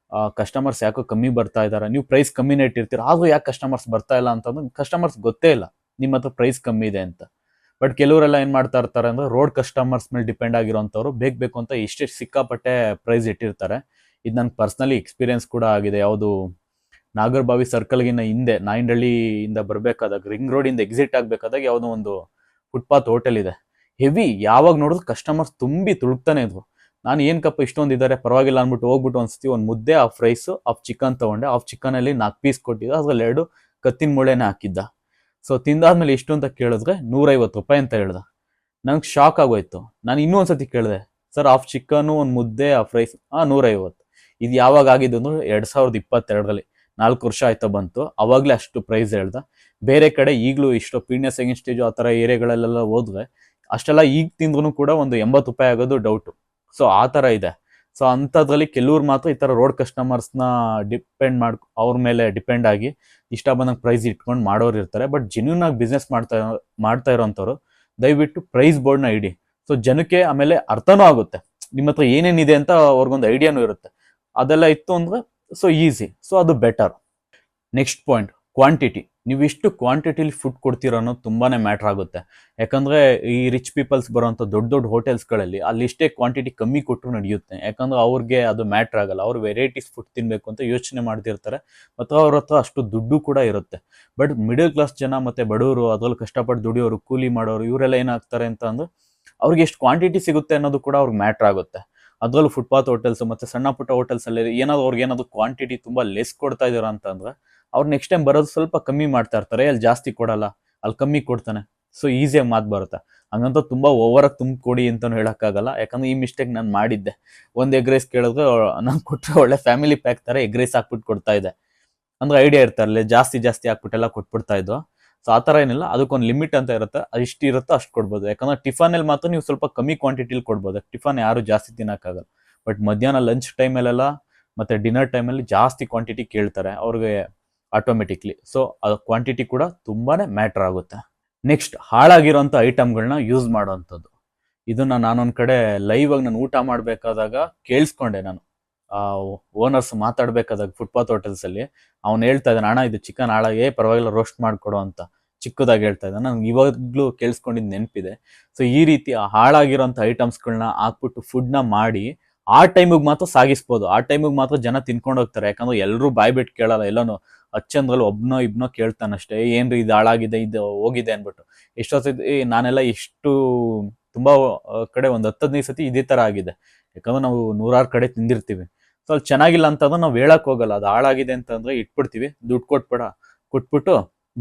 ಕಸ್ಟಮರ್ಸ್ ಯಾಕೋ ಕಮ್ಮಿ ಬರ್ತಾ ಇದಾರೆ, ನೀವು ಪ್ರೈಸ್ ಕಮ್ಮಿನೇ ಇಟ್ಟಿರ್ತೀರಾ, ಆದ್ರೂ ಯಾಕೆ ಕಸ್ಟಮರ್ಸ್ ಬರ್ತಾ ಇಲ್ಲ ಅಂತಂದ್ರೆ ಕಸ್ಟಮರ್ಸ್ ಗೊತ್ತೇ ಇಲ್ಲ ನಿಮ್ಮ ಹತ್ರ ಪ್ರೈಸ್ ಕಮ್ಮಿ ಇದೆ ಅಂತ. ಬಟ್ ಕೆಲವರೆಲ್ಲ ಏನ್ ಮಾಡ್ತಾ ಇರ್ತಾರೆ ಅಂದ್ರೆ ರೋಡ್ ಕಸ್ಟಮರ್ಸ್ ಮೇಲೆ ಡಿಪೆಂಡ್ ಆಗಿರೋಂಥವ್ರು ಬೇಕು ಅಂತ ಇಷ್ಟೆಷ್ಟು ಸಿಕ್ಕಾಪಟ್ಟೆ ಪ್ರೈಸ್ ಇಟ್ಟಿರ್ತಾರೆ. ಇದು ನನ್ ಪರ್ಸನಲಿ ಎಕ್ಸ್ಪೀರಿಯನ್ಸ್ ಕೂಡ ಆಗಿದೆ. ಯಾವುದು ನಾಗರಬಾವಿ ಸರ್ಕಲ್ಗಿನ್ನ ಹಿಂದೆ ನಾಯಂಡಹಳ್ಳಿಯಿಂದ ಬರ್ಬೇಕಾದಾಗ ರಿಂಗ್ ರೋಡ್ ಇಂದ ಎಕ್ಸಿಟ್ ಆಗ್ಬೇಕಾದಾಗ ಯಾವುದೋ ಒಂದು ಫುಟ್ಪಾತ್ ಹೋಟೆಲ್ ಇದೆ. ಹೆವಿ, ಯಾವಾಗ ನೋಡಿದ್ರು ಕಸ್ಟಮರ್ಸ್ ತುಂಬಿ ತುಳುಕ್ತಾನೆ ಇದ್ವು. ನಾನು ಏನ್ಕಪ್ಪ ಇಷ್ಟೊಂದು ಇದ್ದಾರೆ ಪರವಾಗಿಲ್ಲ ಅಂದ್ಬಿಟ್ಟು ಹೋಗ್ಬಿಟ್ಟು ಅನ್ಸ್ತಿ ಒಂದು ಮುದ್ದೆ ಆಫ್ ರೈಸ್ ಆಫ್ ಚಿಕನ್ ತಗೊಂಡೆ. ಆಫ್ ಚಿಕನ್ ಅಲ್ಲಿ 4 ಪೀಸ್ ಕೊಟ್ಟಿದ್ದ, ಅದ್ರಲ್ಲಿ 2 ಕತ್ತಿನ ಮೂಳೆನೆ ಹಾಕಿದ್ದ. ಸೊ ತಿಂದಾದ್ಮೇಲೆ ಎಷ್ಟು ಅಂತ ಕೇಳಿದ್ರೆ ₹150 ಅಂತ ಹೇಳ್ದ. ನಂಗೆ ಶಾಕ್ ಆಗೋಯ್ತು. ನಾನು ಇನ್ನೂ ಒಂದ್ಸತಿ ಕೇಳಿದೆ, ಸರ್ ಆಫ್ ಚಿಕನ್ ಒಂದು ಮುದ್ದೆ ಆಫ್ ರೈಸ್ 150. ಇದು ಯಾವಾಗ ಆಗಿದ್ದು ಅಂದ್ರೆ 2022ರಲ್ಲಿ, 4 ವರ್ಷ ಆಯ್ತಾ ಬಂತು. ಅವಾಗ್ಲೇ ಅಷ್ಟು ಪ್ರೈಸ್ ಹೇಳ್ದ. ಬೇರೆ ಕಡೆ ಈಗಲೂ ಇಷ್ಟು ಪೀಣ್ಯ ಸೆಕೆಂಡ್ ಸ್ಟೇಜ್ ಆ ತರ ಏರಿಯಾಗಳಲ್ಲೆಲ್ಲ ಹೋದ್ರೆ ಅಷ್ಟೆಲ್ಲ ಈಗ ತಿಂದ್ರು ಕೂಡ ಒಂದು ₹80 ಆಗೋದು ಡೌಟ್. ಸೊ ಆ ತರ ಇದೆ. ಸೊ ಅಂಥದ್ರಲ್ಲಿ ಕೆಲವ್ರು ಮಾತ್ರ ಈ ಥರ ರೋಡ್ ಕಸ್ಟಮರ್ಸ್ನ ಅವ್ರ ಮೇಲೆ ಡಿಪೆಂಡ್ ಆಗಿ ಇಷ್ಟ ಬಂದಂಗೆ ಪ್ರೈಸ್ ಇಟ್ಕೊಂಡು ಮಾಡೋರು ಇರ್ತಾರೆ. ಬಟ್ ಜೆನ್ಯೂನ್ ಆಗಿ ಬಿಸ್ನೆಸ್ ಮಾಡ್ತಾ ಇರೋಂಥವ್ರು ದಯವಿಟ್ಟು ಪ್ರೈಸ್ ಬೋರ್ಡ್ನ ಇಡಿ. ಸೊ ಜನಕ್ಕೆ ಆಮೇಲೆ ಅರ್ಥನೂ ಆಗುತ್ತೆ, ನಿಮ್ಮ ಹತ್ರ ಏನೇನಿದೆ ಅಂತ ಅವ್ರಿಗೊಂದು ಐಡಿಯಾನು ಇರುತ್ತೆ. ಅದೆಲ್ಲ ಇತ್ತು ಅಂದ್ರೆ ಸೊ ಈಸಿ, ಸೊ ಅದು ಬೆಟರ್. Next point, quantity. ನೀವು ಎಷ್ಟು ಕ್ವಾಂಟಿಟಿಲಿ ಫುಡ್ ಕೊಡ್ತೀರೋ ಅನ್ನೋದು ತುಂಬಾನೇ ಮ್ಯಾಟ್ರ್ ಆಗುತ್ತೆ. ಯಾಕಂದ್ರೆ ಈ ರಿಚ್ ಪೀಪಲ್ಸ್ ಬರೋಂಥ ದೊಡ್ಡ ದೊಡ್ಡ ಹೋಟೆಲ್ಸ್ಗಳಲ್ಲಿ ಅಲ್ಲಿ ಇಷ್ಟೇ ಕ್ವಾಂಟಿಟಿ ಕಮ್ಮಿ ಕೊಟ್ಟರು ನಡೆಯುತ್ತೆ. ಯಾಕಂದ್ರೆ ಅವ್ರಿಗೆ ಅದು ಮ್ಯಾಟ್ರ್ ಆಗಲ್ಲ, ಅವ್ರು ವೆರೈಟೀಸ್ ಫುಡ್ ತಿನ್ಬೇಕು ಅಂತ ಯೋಚನೆ ಮಾಡ್ತಿರ್ತಾರೆ, ಮತ್ತು ಅವ್ರ ಹತ್ರ ಅಷ್ಟು ದುಡ್ಡು ಕೂಡ ಇರುತ್ತೆ. ಬಟ್ ಮಿಡಲ್ ಕ್ಲಾಸ್ ಜನ ಮತ್ತೆ ಬಡವರು, ಅದ್ರಲ್ಲಿ ಕಷ್ಟಪಟ್ಟು ದುಡಿಯೋರು, ಕೂಲಿ ಮಾಡೋರು, ಇವರೆಲ್ಲ ಏನಾಗ್ತಾರೆ ಅಂತ ಅಂದ್ರೆ ಅವ್ರಿಗೆ ಎಷ್ಟು ಕ್ವಾಂಟಿಟಿ ಸಿಗುತ್ತೆ ಅನ್ನೋದು ಕೂಡ ಅವ್ರಿಗೆ ಮ್ಯಾಟ್ರ್ ಆಗುತ್ತೆ. ಅದರಲ್ಲೂ ಫುಟ್ಪಾತ್ ಹೋಟೆಲ್ಸ್ ಮತ್ತೆ ಸಣ್ಣ ಪುಟ್ಟ ಹೋಟೆಲ್ಸ್ ಅಲ್ಲಿ ಅವ್ರಿಗೆ ಏನಾದ್ರು ಕ್ವಾಂಟಿಟಿ ತುಂಬಾ ಲೆಸ್ ಕೊಡ್ತಾ ಇದಾರ ಅಂತಂದ್ರೆ ಅವ್ರು ನೆಕ್ಸ್ಟ್ ಟೈಮ್ ಬರೋದು ಸ್ವಲ್ಪ ಕಮ್ಮಿ ಮಾಡ್ತಾ ಇರ್ತಾರೆ. ಅಲ್ಲಿ ಜಾಸ್ತಿ ಕೊಡಲ್ಲ, ಅಲ್ಲಿ ಕಮ್ಮಿ ಕೊಡ್ತಾನೆ. ಸೊ ಈಸಿಯಾಗಿ ಮಾತು ಬರುತ್ತೆ. ಹಂಗಂತ ತುಂಬಾ ಓವರಾಗಿ ಕೊಡಿ ಅಂತಾನು ಹೇಳಕ್ಕಾಗಲ್ಲ. ಯಾಕಂದ್ರೆ ಈ ಮಿಸ್ಟೇಕ್ ನಾನು ಮಾಡಿದ್ದೆ. ಒಂದು ಎಗ್ ರೈಸ್ ಕೇಳಿದ್ರೆ ನಾನು ಕೊಟ್ಟರೆ ಒಳ್ಳೆ ಫ್ಯಾಮಿಲಿ ಪ್ಯಾಕ್ ತರ ಎಗ್ ರೈಸ್ ಹಾಕ್ಬಿಟ್ಟು ಕೊಡ್ತಾ ಇದ್ದೆ. ಅಂದ್ರೆ ಐಡಿಯಾ ಇರ್ತಾರಲ್ಲ, ಜಾಸ್ತಿ ಹಾಕ್ಬಿಟ್ಟೆಲ್ಲ ಕೊಟ್ಬಿಡ್ತಾ ಇದ್ವು. ಸೊ ಆ ಥರ ಏನಿಲ್ಲ, ಅದಕ್ಕೊಂದು ಲಿಮಿಟ್ ಅಂತ ಇರುತ್ತೆ. ಅದು ಇಷ್ಟು ಇರುತ್ತೋ ಅಷ್ಟು ಕೊಡ್ಬೋದು. ಯಾಕಂದ್ರೆ ಟಿಫನಲ್ಲಿ ಮಾತ್ರ ನೀವು ಸ್ವಲ್ಪ ಕಮ್ಮಿ ಕ್ವಾಂಟಿಟಿಲಿ ಕೊಡ್ಬೋದು. ಟಿಫನ್ ಯಾರು ಜಾಸ್ತಿ ತಿನ್ನೋಕ್ಕಾಗಲ್ಲ. ಬಟ್ ಮಧ್ಯಾಹ್ನ ಲಂಚ್ ಟೈಮಲ್ಲೆಲ್ಲ ಮತ್ತೆ ಡಿನ್ನರ್ ಟೈಮಲ್ಲಿ ಜಾಸ್ತಿ ಕ್ವಾಂಟಿಟಿ ಕೇಳ್ತಾರೆ ಅವ್ರಿಗೆ ಆಟೋಮೆಟಿಕ್ಲಿ. ಸೊ ಅದು ಕ್ವಾಂಟಿಟಿ ಕೂಡ ತುಂಬಾನೇ ಮ್ಯಾಟ್ರ್ ಆಗುತ್ತೆ. ನೆಕ್ಸ್ಟ್, ಹಾಳಾಗಿರೋಂಥ ಐಟಮ್ಗಳನ್ನ ಯೂಸ್ ಮಾಡೋವಂಥದ್ದು. ಇದನ್ನ ನಾನೊಂದು ಕಡೆ ಲೈವ್ ಆಗಿ ನಾನು ಊಟ ಮಾಡಬೇಕಾದಾಗ ಕೇಳಿಸ್ಕೊಂಡೆ. ನಾನು ಓನರ್ಸ್ ಮಾತಾಡ್ಬೇಕಾದಾಗ ಫುಟ್ಪಾತ್ ಹೋಟೆಲ್ಸ್ ಅಲ್ಲಿ ಅವ್ನು ಹೇಳ್ತಾ ಇದ್ದಾನೆ, ಅಣ್ಣ ಇದು ಚಿಕನ್ ಹಾಳಾಗೇ ಪರವಾಗಿಲ್ಲ ರೋಸ್ಟ್ ಮಾಡ್ಕೊಡೋ ಅಂತ ಚಿಕ್ಕದಾಗಿ ಹೇಳ್ತಾ ಇದ್ದಾನೆ. ನಂಗೆ ಇವಾಗ್ಲೂ ಕೇಳಿಸ್ಕೊಂಡಿದ್ದು ನೆನಪಿದೆ. ಸೊ ಈ ರೀತಿ ಹಾಳಾಗಿರೋಂಥ ಐಟಮ್ಸ್ಗಳನ್ನ ಹಾಕ್ಬಿಟ್ಟು ಫುಡ್ನ ಮಾಡಿ ಆ ಟೈಮಿಗೆ ಮಾತ್ರ ಸಾಗಿಸ್ಬೋದು. ಆ ಟೈಮಿಗೆ ಮಾತ್ರ ಜನ ತಿನ್ಕೊಂಡು ಹೋಗ್ತಾರೆ. ಯಾಕಂದ್ರೆ ಎಲ್ಲರೂ ಬಾಯ್ ಬಿಟ್ಟು ಕೇಳಲ್ಲ, ಎಲ್ಲಾನು ಹಚ್ಚಂದ್ರಲ್ಲಿ ಒಬ್ನೋ ಇಬ್ನೋ ಕೇಳ್ತಾನಷ್ಟೇ, ಏನ್ರಿ ಇದು ಹಾಳಾಗಿದೆ, ಇದು ಹೋಗಿದೆ ಅನ್ಬಿಟ್ಟು. ಎಷ್ಟೊತ್ತಿ ನಾನೆಲ್ಲ ಎಷ್ಟು ತುಂಬಾ ಕಡೆ ಒಂದು 10-15 ಸತಿ ಇದೇ ತರ ಆಗಿದೆ. ಯಾಕಂದ್ರೆ ನಾವು 100 ಕಡೆ ತಿಂದಿರ್ತೀವಿ. ಸೊ ಅಲ್ಲಿ ಚೆನ್ನಾಗಿಲ್ಲ ಅಂತಂದ್ರೆ ನಾವು ಹೇಳಕ್ ಹೋಗಲ್ಲ, ಅದು ಹಾಳಾಗಿದೆ ಅಂತಂದ್ರೆ ಇಟ್ಬಿಡ್ತೀವಿ, ದುಡ್ಡು ಕೊಟ್ಬಿಟ್ಟು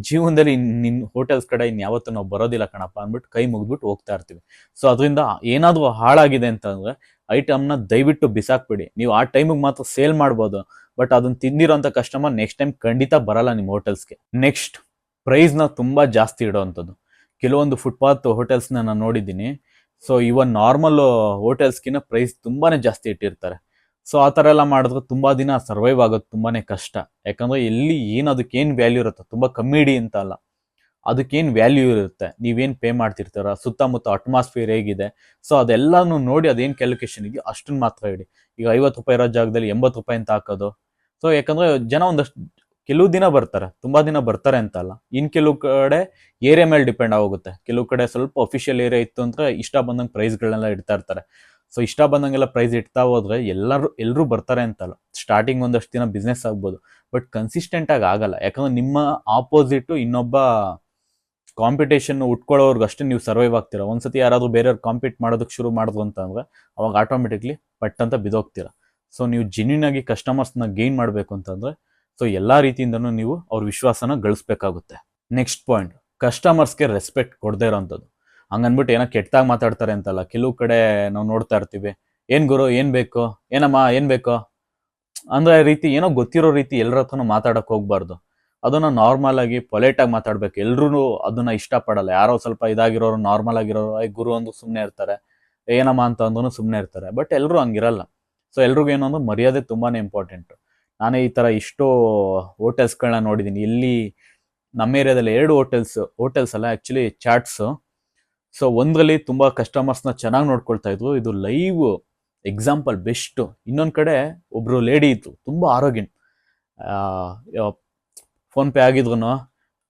ಜೀವನದಲ್ಲಿ ನಿನ್ ಹೋಟೆಲ್ಸ್ ಕಡೆ ಇನ್ಯಾವತ್ತೂ ನಾವು ಬರೋದಿಲ್ಲ ಕಣಪ್ಪ ಅಂದ್ಬಿಟ್ಟು ಕೈ ಮುಗಿದ್ಬಿಟ್ಟು ಹೋಗ್ತಾ ಇರ್ತೀವಿ. ಸೊ ಅದರಿಂದ ಏನಾದ್ರು ಹಾಳಾಗಿದೆ ಅಂತಂದ್ರೆ ಐಟಮ್ನ ದಯವಿಟ್ಟು ಬಿಸಾಕ್ಬಿಡಿ. ನೀವು ಆ ಟೈಮಿಗೆ ಮಾತ್ರ ಸೇಲ್ ಮಾಡ್ಬೋದು, ಬಟ್ ಅದನ್ನ ತಿಂದಿರೋಂಥ ಕಸ್ಟಮರ್ ನೆಕ್ಸ್ಟ್ ಟೈಮ್ ಖಂಡಿತ ಬರಲ್ಲ ನಿಮ್ಮ ಹೋಟೆಲ್ಸ್ಗೆ. ನೆಕ್ಸ್ಟ್, ಪ್ರೈಸ್ನ ತುಂಬಾ ಜಾಸ್ತಿ ಇಡೋವಂಥದ್ದು. ಕೆಲವೊಂದು ಫುಟ್ಪಾತ್ ಹೋಟೆಲ್ಸ್ನ ನಾನು ನೋಡಿದ್ದೀನಿ. ಸೊ ಇವನ್ ನಾರ್ಮಲ್ ಹೋಟೆಲ್ಸ್ಗಿನ ಪ್ರೈಸ್ ತುಂಬಾನೇ ಜಾಸ್ತಿ ಇಟ್ಟಿರ್ತಾರೆ. ಸೊ ಆ ಥರ ಎಲ್ಲ ಮಾಡಿದ್ರೆ ತುಂಬಾ ದಿನ ಸರ್ವೈವ್ ಆಗೋದು ತುಂಬಾನೇ ಕಷ್ಟ. ಯಾಕಂದ್ರೆ ಎಲ್ಲಿ ಅದಕ್ಕೇನು ವ್ಯಾಲ್ಯೂ ಇರುತ್ತೆ, ತುಂಬಾ ಕಮ್ಮಿ ಇಡಿ ಅಂತ ಅಲ್ಲ, ಅದಕ್ಕೇನು ವ್ಯಾಲ್ಯೂ ಇರುತ್ತೆ, ನೀವೇನು ಪೇ ಮಾಡ್ತಿರ್ತೀರ, ಸುತ್ತಮುತ್ತ ಅಟ್ಮಾಸ್ಫಿಯರ್ ಹೇಗಿದೆ, ಸೊ ಅದೆಲ್ಲಾನು ನೋಡಿ ಅದೇನು ಕ್ಯಾಲ್ಕುಲೇಷನ್ ಇದೆಯೋ ಅಷ್ಟನ್ನು ಮಾತ್ರ ಇಡಿ. ಈಗ 50 ರೂಪಾಯಿ ಇರೋ ಜಾಗದಲ್ಲಿ 80 ರೂಪಾಯಿ ಅಂತ ಹಾಕೋದು. ಸೊ ಯಾಕಂದ್ರೆ ಜನ ಒಂದಷ್ಟು ಕೆಲವು ದಿನ ಬರ್ತಾರೆ, ತುಂಬಾ ದಿನ ಬರ್ತಾರೆ ಅಂತ ಅಲ್ಲ. ಕೆಲವು ಕಡೆ ಏರಿಯಾ ಮೇಲೆ ಡಿಪೆಂಡ್ ಆಗೋಗುತ್ತೆ. ಕೆಲವು ಕಡೆ ಸ್ವಲ್ಪ ಅಫಿಷಿಯಲ್ ಏರಿಯಾ ಇತ್ತು ಅಂದ್ರೆ ಇಷ್ಟ ಬಂದಂಗೆ ಪ್ರೈಸ್ಗಳನ್ನೆಲ್ಲ ಇಡ್ತಾ ಇರ್ತಾರೆ. ಸೊ ಇಷ್ಟ ಬಂದಂಗೆಲ್ಲ ಪ್ರೈಸ್ ಇಡ್ತಾ ಹೋದ್ರೆ ಎಲ್ಲರೂ ಬರ್ತಾರೆ ಅಂತಲ್ಲ. ಸ್ಟಾರ್ಟಿಂಗ್ ಒಂದಷ್ಟು ದಿನ ಬಿಸ್ನೆಸ್ ಆಗ್ಬೋದು, ಬಟ್ ಕನ್ಸಿಸ್ಟೆಂಟ್ ಆಗಿ ಆಗಲ್ಲ. ಯಾಕಂದ್ರೆ ನಿಮ್ಮ ಆಪೋಸಿಟ್ ಇನ್ನೊಬ್ಬ ಕಾಂಪಿಟೇಷನ್ ಉಟ್ಕೊಳ್ಳೋರ್ಗು ಅಷ್ಟೇ ನೀವು ಸರ್ವೈವ್ ಆಗ್ತೀರಾ. ಒಂದ್ಸತಿ ಯಾರಾದ್ರೂ ಬೇರೆಯವ್ರು ಕಾಂಪೀಟ್ ಮಾಡೋದಕ್ಕೆ ಶುರು ಮಾಡಿದ್ರು ಅಂತಂದ್ರೆ ಅವಾಗ ಆಟೋಮೆಟಿಕ್ಲಿ ಪಟ್ ಅಂತ ಬಿದೋಗ್ತೀರಾ. ಸೊ ನೀವು ಜೆನ್ಯೂನ್ ಆಗಿ ಕಸ್ಟಮರ್ಸ್ನ ಗೇನ್ ಮಾಡಬೇಕು ಅಂತಂದ್ರೆ ಸೊ ಎಲ್ಲಾ ರೀತಿಯಿಂದನೂ ನೀವು ಅವ್ರ ವಿಶ್ವಾಸನ ಗಳಿಸ್ಬೇಕಾಗುತ್ತೆ. ನೆಕ್ಸ್ಟ್ ಪಾಯಿಂಟ್, ಕಸ್ಟಮರ್ಸ್ಗೆ ರೆಸ್ಪೆಕ್ಟ್ ಕೊಡದೇ ಇರೋಂಥದ್ದು. ಹಂಗನ್ಬಿಟ್ಟು ಏನೋ ಕೆಟ್ಟದಾಗ ಮಾತಾಡ್ತಾರೆ ಅಂತಲ್ಲ. ಕೆಲವು ಕಡೆ ನಾವು ನೋಡ್ತಾ ಇರ್ತೀವಿ, ಏನ್ ಗುರು ಏನ್ ಬೇಕು, ಏನಮ್ಮ ಏನ್ ಬೇಕೋ ಅಂದ್ರೆ ರೀತಿ ಏನೋ ಗೊತ್ತಿರೋ ರೀತಿ ಎಲ್ಲರ ಹತ್ರನೂ ಮಾತಾಡಕ್ ಹೋಗ್ಬಾರ್ದು. ಅದನ್ನ ನಾರ್ಮಲ್ ಆಗಿ ಪೊಲೈಟ್ ಆಗಿ ಮಾತಾಡ್ಬೇಕು. ಎಲ್ರು ಅದನ್ನ ಇಷ್ಟಪಡಲ್ಲ. ಯಾರೋ ಸ್ವಲ್ಪ ಇದಾಗಿರೋರು, ನಾರ್ಮಲ್ ಆಗಿರೋರು ಗುರು ಅಂದ್ರು ಸುಮ್ಮನೆ ಇರ್ತಾರೆ, ಏನಮ್ಮ ಅಂತ ಅಂದ್ರೂ ಸುಮ್ಮನೆ ಇರ್ತಾರೆ. ಬಟ್ ಎಲ್ರು ಹಂಗಿರಲ್ಲ. ಸೊ ಎಲ್ರಿಗೂ ಏನು ಅಂದ್ರೆ ಮರ್ಯಾದೆ ತುಂಬಾನೇ ಇಂಪಾರ್ಟೆಂಟ್. ನಾನೇ ಈ ತರ ಇಷ್ಟೋ ಹೋಟೆಲ್ಸ್ಗಳನ್ನ ನೋಡಿದ್ದೀನಿ. ಇಲ್ಲಿ ನಮ್ಮ ಏರಿಯಾದಲ್ಲಿ 2 ಹೋಟೆಲ್ಸ್ ಅಲ್ಲ ಆಕ್ಚುಲಿ ಚಾಟ್ಸ್. ಸೊ ಒಂದ್ರಲ್ಲಿ ತುಂಬಾ ಕಸ್ಟಮರ್ಸ್ನ ಚೆನ್ನಾಗಿ ನೋಡ್ಕೊಳ್ತಾ ಇದ್ರು, ಇದು ಲೈವ್ ಎಕ್ಸಾಂಪಲ್ ಬೆಸ್ಟ್. ಇನ್ನೊಂದ್ ಕಡೆ ಒಬ್ರು ಲೇಡಿ ಇತ್ತು, ತುಂಬಾ ಆರೋಗ್ಯ, ಫೋನ್ ಪೇ ಆಗಿದ್ರು,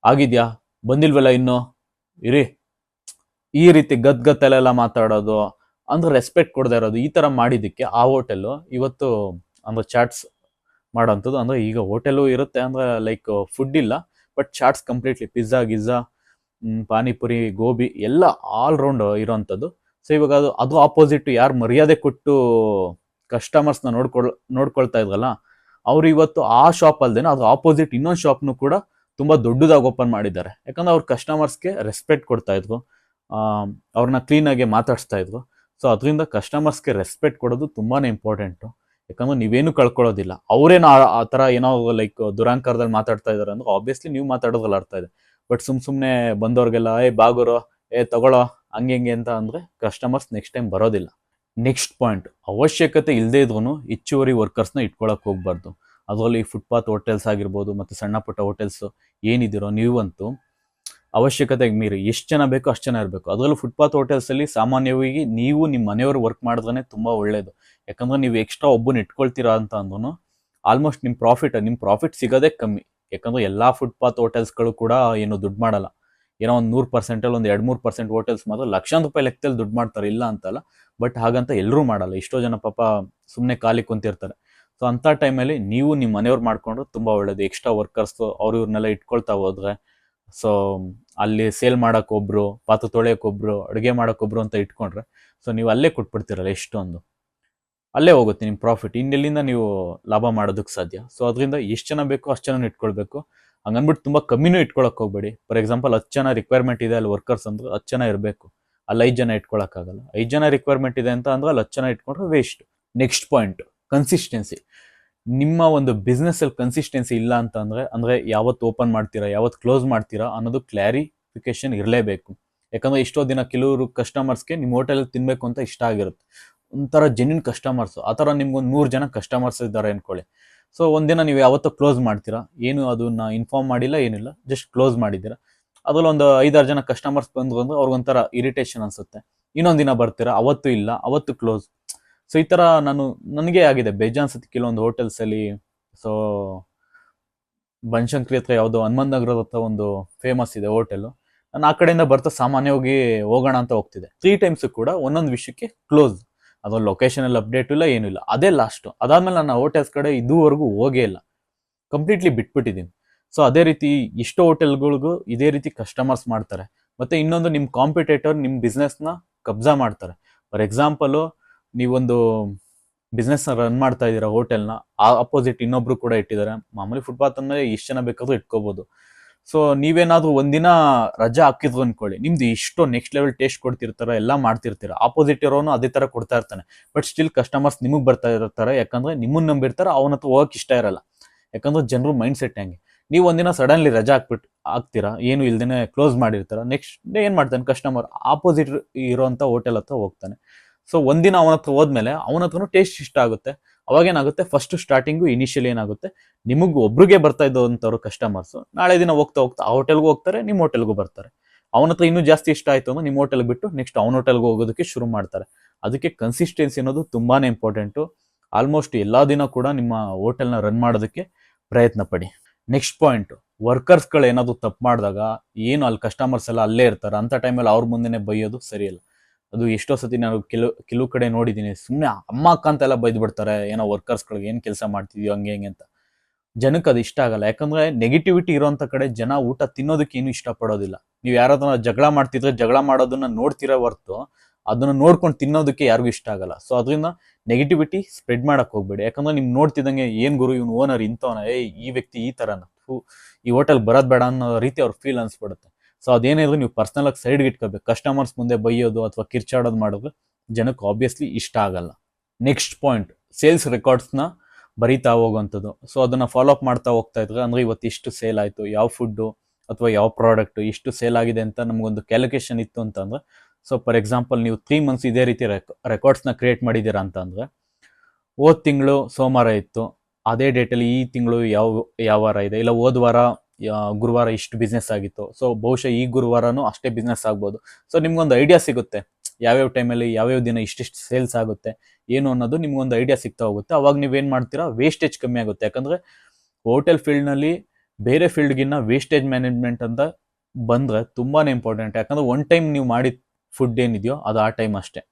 ಆಗಿದ್ಯಾ, ಬಂದಿಲ್ವಲ್ಲ ಇನ್ನು, ಇರಿ, ಈ ರೀತಿ ಗದ್ದಲೆಲ್ಲ ಮಾತಾಡೋದು, ಅಂದ್ರೆ ರೆಸ್ಪೆಕ್ಟ್ ಕೊಡದೇ ಇರೋದು. ಈ ತರ ಮಾಡಿದ್ದಕ್ಕೆ ಆ ಹೋಟೆಲ್ ಇವತ್ತು ಅಂದ್ರೆ ಚಾಟ್ಸ್ ಮಾಡೋಂಥದ್ದು. ಅಂದ್ರೆ ಈಗ ಹೋಟೆಲು ಇರುತ್ತೆ ಅಂದ್ರೆ ಲೈಕ್ ಫುಡ್ ಇಲ್ಲ, ಬಟ್ ಚಾಟ್ಸ್ ಕಂಪ್ಲೀಟ್ಲಿ ಪಿಜ್ಜಾ ಗಿಜ್ಜಾ, ಪಾನಿಪುರಿ, ಗೋಬಿ ಎಲ್ಲ ಆಲ್ ರೌಂಡ್ ಇರೋಂಥದ್ದು. ಸೊ ಇವಾಗ ಅದು ಆಪೋಸಿಟ್ ಯಾರು ಮರ್ಯಾದೆ ಕೊಟ್ಟು ಕಸ್ಟಮರ್ಸ್ನ ನೋಡ್ಕೊಳ್ತಾ ಇದ್ರಲ್ಲ, ಅವ್ರು ಇವತ್ತು ಆ ಶಾಪ್ ಅಲ್ದೇನೆ ಅದು ಆಪೋಸಿಟ್ ಇನ್ನೊಂದು ಶಾಪ್ನು ಕೂಡ ತುಂಬಾ ದೊಡ್ಡದಾಗಿ ಓಪನ್ ಮಾಡಿದ್ದಾರೆ. ಯಾಕಂದ್ರೆ ಅವ್ರ ಕಸ್ಟಮರ್ಸ್ಗೆ ರೆಸ್ಪೆಕ್ಟ್ ಕೊಡ್ತಾ ಇದ್ರು, ಅವ್ರನ್ನ ಕ್ಲೀನಾಗಿ ಮಾತಾಡಿಸ್ತಾ ಇದ್ರು. ಸೊ ಅದರಿಂದ ಕಸ್ಟಮರ್ಸ್ಗೆ ರೆಸ್ಪೆಕ್ಟ್ ಕೊಡೋದು ತುಂಬಾನೇ ಇಂಪಾರ್ಟೆಂಟು. ಯಾಕಂದ್ರೆ ನೀವೇನು ಕಳ್ಕೊಳ್ಳೋದಿಲ್ಲ. ಅವ್ರೇನು ಆ ಥರ ಏನೋ ಲೈಕ್ ದುರಾಂಕಾರದಲ್ಲಿ ಮಾತಾಡ್ತಾ ಇದಾರೆ ಅಂದ್ರೆ ಆಬ್ವಿಯಸ್ಲಿ ನೀವು ಮಾತಾಡೋದ್ರಲ್ಲಿ ಅರ್ಥ ಇದೆ. ಬಟ್ ಸುಮ್ಮನೆ ಬಂದವ್ರಿಗೆಲ್ಲ ಬಾಗುರೋ ತಗೊಳ್ಳೋ ಹಂಗೆ ಅಂತ ಅಂದ್ರೆ ಕಸ್ಟಮರ್ಸ್ ನೆಕ್ಸ್ಟ್ ಟೈಮ್ ಬರೋದಿಲ್ಲ. ನೆಕ್ಸ್ಟ್ ಪಾಯಿಂಟ್, ಅವಶ್ಯಕತೆ ಇಲ್ಲದೆ ಇದ್ರೂ ಹೆಚ್ಚುವರಿ ವರ್ಕರ್ಸ್ನ ಇಟ್ಕೊಳಕ್ ಹೋಗ್ಬಾರ್ದು. ಅದರಲ್ಲಿ ಫುಟ್ಪಾತ್ ಹೋಟೆಲ್ಸ್ ಆಗಿರ್ಬೋದು ಮತ್ತು ಸಣ್ಣ ಪುಟ್ಟ ಹೋಟೆಲ್ಸ್ ಏನಿದ್ದೀರೋ ನೀವಂತೂ ಅವಶ್ಯಕತೆಗೆ ಮೀರಿ ಎಷ್ಟು ಜನ ಬೇಕೋ ಅಷ್ಟು ಜನ ಇರಬೇಕು. ಅದರಲ್ಲೂ ಫುಟ್ಪಾತ್ ಹೋಟೆಲ್ಸಲ್ಲಿ ಸಾಮಾನ್ಯವಾಗಿ ನೀವು ನಿಮ್ಮ ಮನೆಯವರು ವರ್ಕ್ ಮಾಡಿದ್ರೆ ತುಂಬ ಒಳ್ಳೆಯದು. ಯಾಕಂದರೆ ನೀವು ಎಕ್ಸ್ಟ್ರಾ ಒಬ್ಬನ ಇಟ್ಕೊಳ್ತೀರಾ ಅಂತ ಅಂದ್ರೂ ಆಲ್ಮೋಸ್ಟ್ ನಿಮ್ಮ ಪ್ರಾಫಿಟ್ ಸಿಗೋದೇ ಕಮ್ಮಿ. ಯಾಕಂದರೆ ಎಲ್ಲ ಫುಟ್ಪಾತ್ ಹೋಟೆಲ್ಸ್ಗಳು ಕೂಡ ಏನು ದುಡ್ಡು ಮಾಡಲ್ಲ. ಏನೋ ಒಂದು 100%, ಒಂದು 2-3% ಹೋಟೆಲ್ಸ್ ಮಾತ್ರ ಲಕ್ಷಾಂತರ ರೂಪಾಯಿ ಲೆಕ್ಕದಲ್ಲಿ ದುಡ್ಡು ಮಾಡ್ತಾರೆ, ಇಲ್ಲ ಅಂತಲ್ಲ. ಬಟ್ ಹಾಗಂತ ಎಲ್ಲರೂ ಮಾಡಲ್ಲ. ಎಷ್ಟೋ ಜನ ಪಾಪ ಸುಮ್ಮನೆ ಖಾಲಿ ಕುಂತಿರ್ತಾರೆ. ಸೊ ಅಂಥ ಟೈಮಲ್ಲಿ ನೀವು ನಿಮ್ಮ ಮನೆಯವ್ರು ಮಾಡಿಕೊಂಡ್ರೆ ತುಂಬ ಒಳ್ಳೇದು. ಎಕ್ಸ್ಟ್ರಾ ವರ್ಕರ್ಸ್ ಅವ್ರು ಇವ್ರನ್ನೆಲ್ಲ ಇಟ್ಕೊಳ್ತಾ ಹೋದ್ರೆ, ಸೊ ಅಲ್ಲಿ ಸೇಲ್ ಮಾಡೋಕ್ಕೊಬ್ರು, ಪಾತ್ರೆ ತೊಳೆಯೋಕ್ಕೊಬ್ರು, ಅಡುಗೆ ಮಾಡೋಕ್ಕೊಬ್ರು ಅಂತ ಇಟ್ಕೊಂಡ್ರೆ ಸೊ ನೀವು ಅಲ್ಲೇ ಕೊಟ್ಬಿಡ್ತೀರಲ್ಲ, ಎಷ್ಟೊಂದು ಅಲ್ಲೇ ಹೋಗುತ್ತೆ ನಿಮ್ಮ ಪ್ರಾಫಿಟ್. ಇನ್ನೆಲ್ಲಿಂದ ನೀವು ಲಾಭ ಮಾಡೋದಕ್ಕೆ ಸಾಧ್ಯ? ಸೊ ಅದರಿಂದ ಎಷ್ಟು ಜನ ಬೇಕೋ ಅಷ್ಟು ಜನ ಇಟ್ಕೊಳ್ಬೇಕು. ಹಂಗನ್ಬಿಟ್ಟು ತುಂಬ ಕಮ್ಮಿನೂ ಇಟ್ಕೊಳಕ್ಕೆ ಹೋಗ್ಬೇಡಿ. ಫಾರ್ ಎಕ್ಸಾಂಪಲ್ 10 ಜನ ರಿಕ್ವೈರ್ಮೆಂಟ್ ಇದೆ ಅಲ್ಲಿ ವರ್ಕರ್ಸ್ ಅಂದ್ರೆ 10 ಜನ ಇರಬೇಕು, ಅಲ್ಲಿ 5 ಜನ ಇಟ್ಕೊಳಕ್ಕಾಗಲ್ಲ. 5 ಜನ ರಿಕ್ವೈರ್ಮೆಂಟ್ ಇದೆ ಅಂತ ಅಂದ್ರೆ ಅಲ್ಲಿ 10 ಜನ ಇಟ್ಕೊಂಡ್ರೆ ವೇಸ್ಟ್. Next point, consistency. ನಿಮ್ಮ ಒಂದು ಬಿಸ್ನೆಸ್ಸಲ್ಲಿ ಕನ್ಸಿಸ್ಟೆನ್ಸಿ ಇಲ್ಲ ಅಂತ ಅಂದರೆ ಯಾವತ್ತು ಓಪನ್ ಮಾಡ್ತೀರಾ, ಯಾವತ್ತು ಕ್ಲೋಸ್ ಮಾಡ್ತೀರಾ ಅನ್ನೋದು ಕ್ಲಾರಿಫಿಕೇಶನ್ ಇರಲೇಬೇಕು. ಯಾಕಂದರೆ ಎಷ್ಟೋ ದಿನ ಕೆಲವರು ಕಸ್ಟಮರ್ಸ್ಗೆ ನಿಮ್ಮ ಹೋಟೆಲ್ ತಿನ್ನಬೇಕು ಅಂತ ಇಷ್ಟ ಆಗಿರುತ್ತೆ, ಒಂಥರ ಜೆನ್ಯೂನ್ ಕಸ್ಟಮರ್ಸು. ಆ ಥರ ನಿಮ್ಗೊಂದು 100 ಜನ ಕಸ್ಟಮರ್ಸ್ ಇದ್ದಾರೆ ಅಂದ್ಕೊಳ್ಳಿ. ಸೊ ಒಂದಿನ ನೀವು ಯಾವತ್ತೋ ಕ್ಲೋಸ್ ಮಾಡ್ತೀರಾ, ಏನು ಅದನ್ನ ಇನ್ಫಾರ್ಮ್ ಮಾಡಿಲ್ಲ, ಏನಿಲ್ಲ, ಜಸ್ಟ್ ಕ್ಲೋಸ್ ಮಾಡಿದ್ದೀರಾ. ಅದರಲ್ಲಿ ಒಂದು 5-6 ಜನ ಕಸ್ಟಮರ್ಸ್ ಬಂದ್ರು ಅಂದ್ರೆ ಅವ್ರಿಗೊಂಥರ ಇರಿಟೇಷನ್ ಅನಿಸುತ್ತೆ. ಇನ್ನೊಂದಿನ ಬರ್ತೀರಾ, ಅವತ್ತು ಇಲ್ಲ, ಅವತ್ತು ಕ್ಲೋಸ್. ಸೊ ಈ ಥರ ನನಗೆ ಆಗಿದೆ ಬೇಜಾನ್ ಸತಿ ಕೆಲವೊಂದು ಹೋಟೆಲ್ಸಲ್ಲಿ. ಸೊ ಬನಶಂಕರಿ ಹತ್ರ ಯಾವುದೋ ಹನುಮಂತ ನಗರದ ಹತ್ರ ಒಂದು ಫೇಮಸ್ ಇದೆ ಹೋಟೆಲು. ನಾನು ಆ ಕಡೆಯಿಂದ ಬರ್ತಾ ಸಾಮಾನ್ಯವಾಗಿ ಹೋಗೋಣ ಅಂತ ಹೋಗ್ತಿದ್ದೆ. 3 ಟೈಮ್ಸ್ ಕೂಡ ಒಂದೊಂದು ವಿಷಯಕ್ಕೆ ಕ್ಲೋಸ್. ಅದೊಂದು ಲೊಕೇಶನಲ್ಲಿ ಅಪ್ಡೇಟ್ ಇಲ್ಲ, ಏನೂ ಇಲ್ಲ, ಅದೇ ಲಾಸ್ಟು. ಅದಾದ್ಮೇಲೆ ನಾನು ಹೋಟೆಲ್ಸ್ ಕಡೆ ಇದುವರೆಗೂ ಹೋಗೇ ಇಲ್ಲ, ಕಂಪ್ಲೀಟ್ಲಿ ಬಿಟ್ಬಿಟ್ಟಿದ್ದೀನಿ. ಸೊ ಅದೇ ರೀತಿ ಇಷ್ಟೋ ಹೋಟೆಲ್ಗಳಿಗೂ ಇದೇ ರೀತಿ ಕಸ್ಟಮರ್ಸ್ ಮಾಡ್ತಾರೆ. ಮತ್ತು ಇನ್ನೊಂದು, ನಿಮ್ಮ ಕಾಂಪಿಟೇಟರ್ ನಿಮ್ಮ ಬಿಸ್ನೆಸ್ನ ಕಬ್ಜಾ ಮಾಡ್ತಾರೆ. ಫಾರ್ ಎಕ್ಸಾಂಪಲು, ನೀವೊಂದು ಬಿಸ್ನೆಸ್ನ ರನ್ ಮಾಡ್ತಾ ಇದ್ದೀರಾ ಹೋಟೆಲ್ನ, ಅಪೋಸಿಟ್ ಇನ್ನೊಬ್ರು ಕೂಡ ಇಟ್ಟಿದ್ದಾರೆ. ಮಾಮೂಲಿ ಫುಟ್ಪಾತ್ ಅಂದರೆ ಎಷ್ಟು ಜನ ಬೇಕಾದ್ರೂ ಇಟ್ಕೋಬೋದು. ಸೊ ನೀವೇನಾದರೂ ಒಂದಿನ ರಜಾ ಹಾಕಿದ್ರು ಅಂದ್ಕೊಳ್ಳಿ, ನಿಮ್ದು ಇಷ್ಟು ನೆಕ್ಸ್ಟ್ ಲೆವೆಲ್ ಟೇಸ್ಟ್ ಕೊಡ್ತಿರ್ತಾರೆ, ಎಲ್ಲ ಮಾಡ್ತಿರ್ತೀರ, ಆಪೋಸಿಟ್ ಇರೋನು ಅದೇ ಥರ ಕೊಡ್ತಾ ಇರ್ತಾನೆ. ಬಟ್ ಸ್ಟಿಲ್ ಕಸ್ಟಮರ್ಸ್ ನಿಮಗೆ ಬರ್ತಾ ಇರ್ತಾರೆ, ಯಾಕಂದರೆ ನಿಮ್ಮನ್ನು ನಂಬಿರ್ತಾರೆ, ಅವನ ಹತ್ರ ಹೋಗಕ್ಕೆ ಇಷ್ಟ ಇರಲ್ಲ. ಯಾಕಂದ್ರೆ ಜನರು ಮೈಂಡ್ ಸೆಟ್ ಹೆಂಗೆ, ನೀವು ಒಂದಿನ ಸಡನ್ಲಿ ರಜಾ ಹಾಕ್ತೀರಾ, ಏನು ಇಲ್ದೇನೆ ಕ್ಲೋಸ್ ಮಾಡಿರ್ತಾರ, ನೆಕ್ಸ್ಟ್ ಡೇ ಏನು ಮಾಡ್ತಾನೆ ಕಸ್ಟಮರ್, ಆಪೋಸಿಟ್ ಇರೋಂಥ ಹೋಟೆಲ್ ಹತ್ರ ಹೋಗ್ತಾನೆ. ಸೊ ಒಂದಿನ ಅವನ ಹತ್ರ ಹೋದ್ಮೇಲೆ ಅವನ ಹತ್ರನೂ ಟೇಸ್ಟ್ ಇಷ್ಟ ಆಗುತ್ತೆ. ಅವಾಗೇನಾಗುತ್ತೆ, ಫಸ್ಟ್ ಸ್ಟಾರ್ಟಿಂಗು ಇನಿಷಿಯಲಿ ಏನಾಗುತ್ತೆ, ನಿಮಗೆ ಒಬ್ರಿಗೆ ಬರ್ತಾ ಇದ್ದವಂಥವ್ರು ಕಸ್ಟಮರ್ಸು ನಾಳೆ ದಿನ ಹೋಗ್ತಾ ಹೋಗ್ತಾ ಆ ಹೋಟೆಲ್ಗೂ ಹೋಗ್ತಾರೆ, ನಿಮ್ಮ ಹೋಟೆಲ್ಗೂ ಬರ್ತಾರೆ. ಅವನ ಹತ್ರ ಇನ್ನೂ ಜಾಸ್ತಿ ಇಷ್ಟ ಆಯಿತು ಅಂದ್ರೆ ನಿಮ್ಮ ಹೋಟೆಲ್ಗೆ ಬಿಟ್ಟು ನೆಕ್ಸ್ಟ್ ಅವನ ಹೋಟೆಲ್ಗೆ ಹೋಗೋದಕ್ಕೆ ಶುರು ಮಾಡ್ತಾರೆ. ಅದಕ್ಕೆ ಕನ್ಸಿಸ್ಟೆನ್ಸಿ ಅನ್ನೋದು ತುಂಬಾ ಇಂಪಾರ್ಟೆಂಟು. ಆಲ್ಮೋಸ್ಟ್ ಎಲ್ಲ ದಿನ ಕೂಡ ನಿಮ್ಮ ಹೋಟೆಲ್ನ ರನ್ ಮಾಡೋದಕ್ಕೆ ಪ್ರಯತ್ನ ಪಡಿ. ನೆಕ್ಸ್ಟ್ ಪಾಯಿಂಟ್, ವರ್ಕರ್ಸ್ಗಳು ಏನಾದರೂ ತಪ್ಪು ಮಾಡಿದಾಗ ಏನು ಅಲ್ಲಿ ಕಸ್ಟಮರ್ಸ್ ಎಲ್ಲ ಅಲ್ಲೇ ಇರ್ತಾರೆ, ಅಂಥ ಟೈಮಲ್ಲಿ ಅವ್ರ ಮುಂದೆನೇ ಬೈಯೋದು ಸರಿಯಲ್ಲ. ಅದು ಎಷ್ಟೋ ಸತಿ ನಾನು ಕೆಲವು ಕಡೆ ನೋಡಿದ್ದೀನಿ, ಸುಮ್ಮನೆ ಅಮ್ಮ ಅಕ್ಕ ಅಂತೆಲ್ಲ ಬೈದು ಬಿಡ್ತಾರೆ, ಏನೋ ವರ್ಕರ್ಸ್ಗಳಿಗೆ ಏನು ಕೆಲಸ ಮಾಡ್ತಿದ್ಯೋ ಹಂಗೆ ಹೆಂಗೆ ಅಂತ. ಜನಕ್ಕೆ ಅದು ಇಷ್ಟ ಆಗಲ್ಲ. ಯಾಕಂದರೆ ನೆಗೆಟಿವಿಟಿ ಇರೋಂಥ ಕಡೆ ಜನ ಊಟ ತಿನ್ನೋದಕ್ಕೆ ಏನು ಇಷ್ಟಪಡೋದಿಲ್ಲ. ನೀವು ಯಾರಾದ್ರೂ ಜಗಳ ಮಾಡ್ತಿದ್ರೆ ಜಗಳ ಮಾಡೋದನ್ನ ನೋಡ್ತಿರೋ ಹೊರ್ತು ಅದನ್ನು ನೋಡ್ಕೊಂಡು ತಿನ್ನೋದಕ್ಕೆ ಯಾರಿಗೂ ಇಷ್ಟ ಆಗಲ್ಲ. ಸೊ ಅದರಿಂದ ನೆಗೆಟಿವಿಟಿ ಸ್ಪ್ರೆಡ್ ಮಾಡಕ್ಕೆ ಹೋಗ್ಬೇಡಿ. ಯಾಕಂದ್ರೆ ನಿಮ್ಗೆ ನೋಡ್ತಿದ್ದಂಗೆ ಏನು ಗುರು ಇವ್ನು ಓನರ್ ಇಂಥವನ, ಈ ವ್ಯಕ್ತಿ ಈ ಥರನ, ಈ ಹೋಟೆಲ್ ಬರೋದು ಬೇಡ ಅನ್ನೋ ರೀತಿ ಅವ್ರ ಫೀಲ್ ಅನ್ಸ್ಬಿಡುತ್ತೆ. ಸೊ ಅದೇನಿದ್ರು ನೀವು ಪರ್ಸ್ನಲಾಗಿ ಸೈಡ್ಗೆ ಇಟ್ಕೋಬೇಕು. ಕಸ್ಟಮರ್ಸ್ ಮುಂದೆ ಬೈಯೋದು ಅಥವಾ ಕಿರ್ಚಾಡೋದು ಮಾಡಿದ್ರೆ ಜನಕ್ಕೆ ಆಬ್ವಿಯಸ್ಲಿ ಇಷ್ಟ ಆಗಲ್ಲ. ನೆಕ್ಸ್ಟ್ ಪಾಯಿಂಟ್, ಸೇಲ್ಸ್ ರೆಕಾರ್ಡ್ಸ್ನ ಬರೀತಾ ಹೋಗುವಂಥದ್ದು. ಸೊ ಅದನ್ನು ಫಾಲೋ ಅಪ್ ಮಾಡ್ತಾ ಹೋಗ್ತಾ ಇದ್ರೆ, ಅಂದರೆ ಇವತ್ತು ಎಷ್ಟು ಸೇಲ್ ಆಯಿತು, ಯಾವ ಫುಡ್ಡು ಅಥವಾ ಯಾವ ಪ್ರಾಡಕ್ಟು ಎಷ್ಟು ಸೇಲ್ ಆಗಿದೆ ಅಂತ ನಮಗೊಂದು ಕ್ಯಾಲ್ಕುಲೇಷನ್ ಇತ್ತು ಅಂತಂದರೆ, ಸೊ ಫಾರ್ ಎಕ್ಸಾಂಪಲ್ ನೀವು 3 ಮಂತ್ಸ್ ಇದೇ ರೀತಿ ರೆಕಾರ್ಡ್ಸ್ನ ಕ್ರಿಯೇಟ್ ಮಾಡಿದ್ದೀರಾ ಅಂತಂದರೆ, ಹೋದ ತಿಂಗಳು ಸೋಮವಾರ ಇತ್ತು, ಅದೇ ಡೇಟಲ್ಲಿ ಈ ತಿಂಗಳು ಯಾವ ವಾರ ಇದೆ, ಇಲ್ಲ ಹೋದ ವಾರ ಗುರುವಾರ ಇಷ್ಟು ಬಿಸ್ನೆಸ್ ಆಗಿತ್ತು, ಸೊ ಬಹುಶಃ ಈ ಗುರುವಾರನೂ ಅಷ್ಟೇ ಬಿಸ್ನೆಸ್ ಆಗ್ಬೋದು. ಸೊ ನಿಮ್ಗೊಂದು ಐಡಿಯಾ ಸಿಗುತ್ತೆ, ಯಾವ್ಯಾವ ಟೈಮಲ್ಲಿ ಯಾವ್ಯಾವ ದಿನ ಇಷ್ಟಿಷ್ಟು ಸೇಲ್ಸ್ ಆಗುತ್ತೆ ಏನು ಅನ್ನೋದು ನಿಮ್ಗೊಂದು ಐಡಿಯಾ ಸಿಗ್ತಾ ಹೋಗುತ್ತೆ. ಅವಾಗ ನೀವೇನು ಮಾಡ್ತೀರಾ, ವೇಸ್ಟೇಜ್ ಕಮ್ಮಿ ಆಗುತ್ತೆ. ಯಾಕಂದರೆ ಹೋಟೆಲ್ ಫೀಲ್ಡ್ನಲ್ಲಿ ಬೇರೆ ಫೀಲ್ಡ್ಗಿನ್ನ ವೇಸ್ಟೇಜ್ ಮ್ಯಾನೇಜ್ಮೆಂಟ್ ಅಂತ ಬಂದರೆ ತುಂಬಾ ಇಂಪಾರ್ಟೆಂಟ್. ಯಾಕಂದರೆ ಒನ್ ಟೈಮ್ ನೀವು ಮಾಡಿದ ಫುಡ್ ಏನಿದೆಯೋ ಅದು ಆ ಟೈಮ್ ಅಷ್ಟೇ.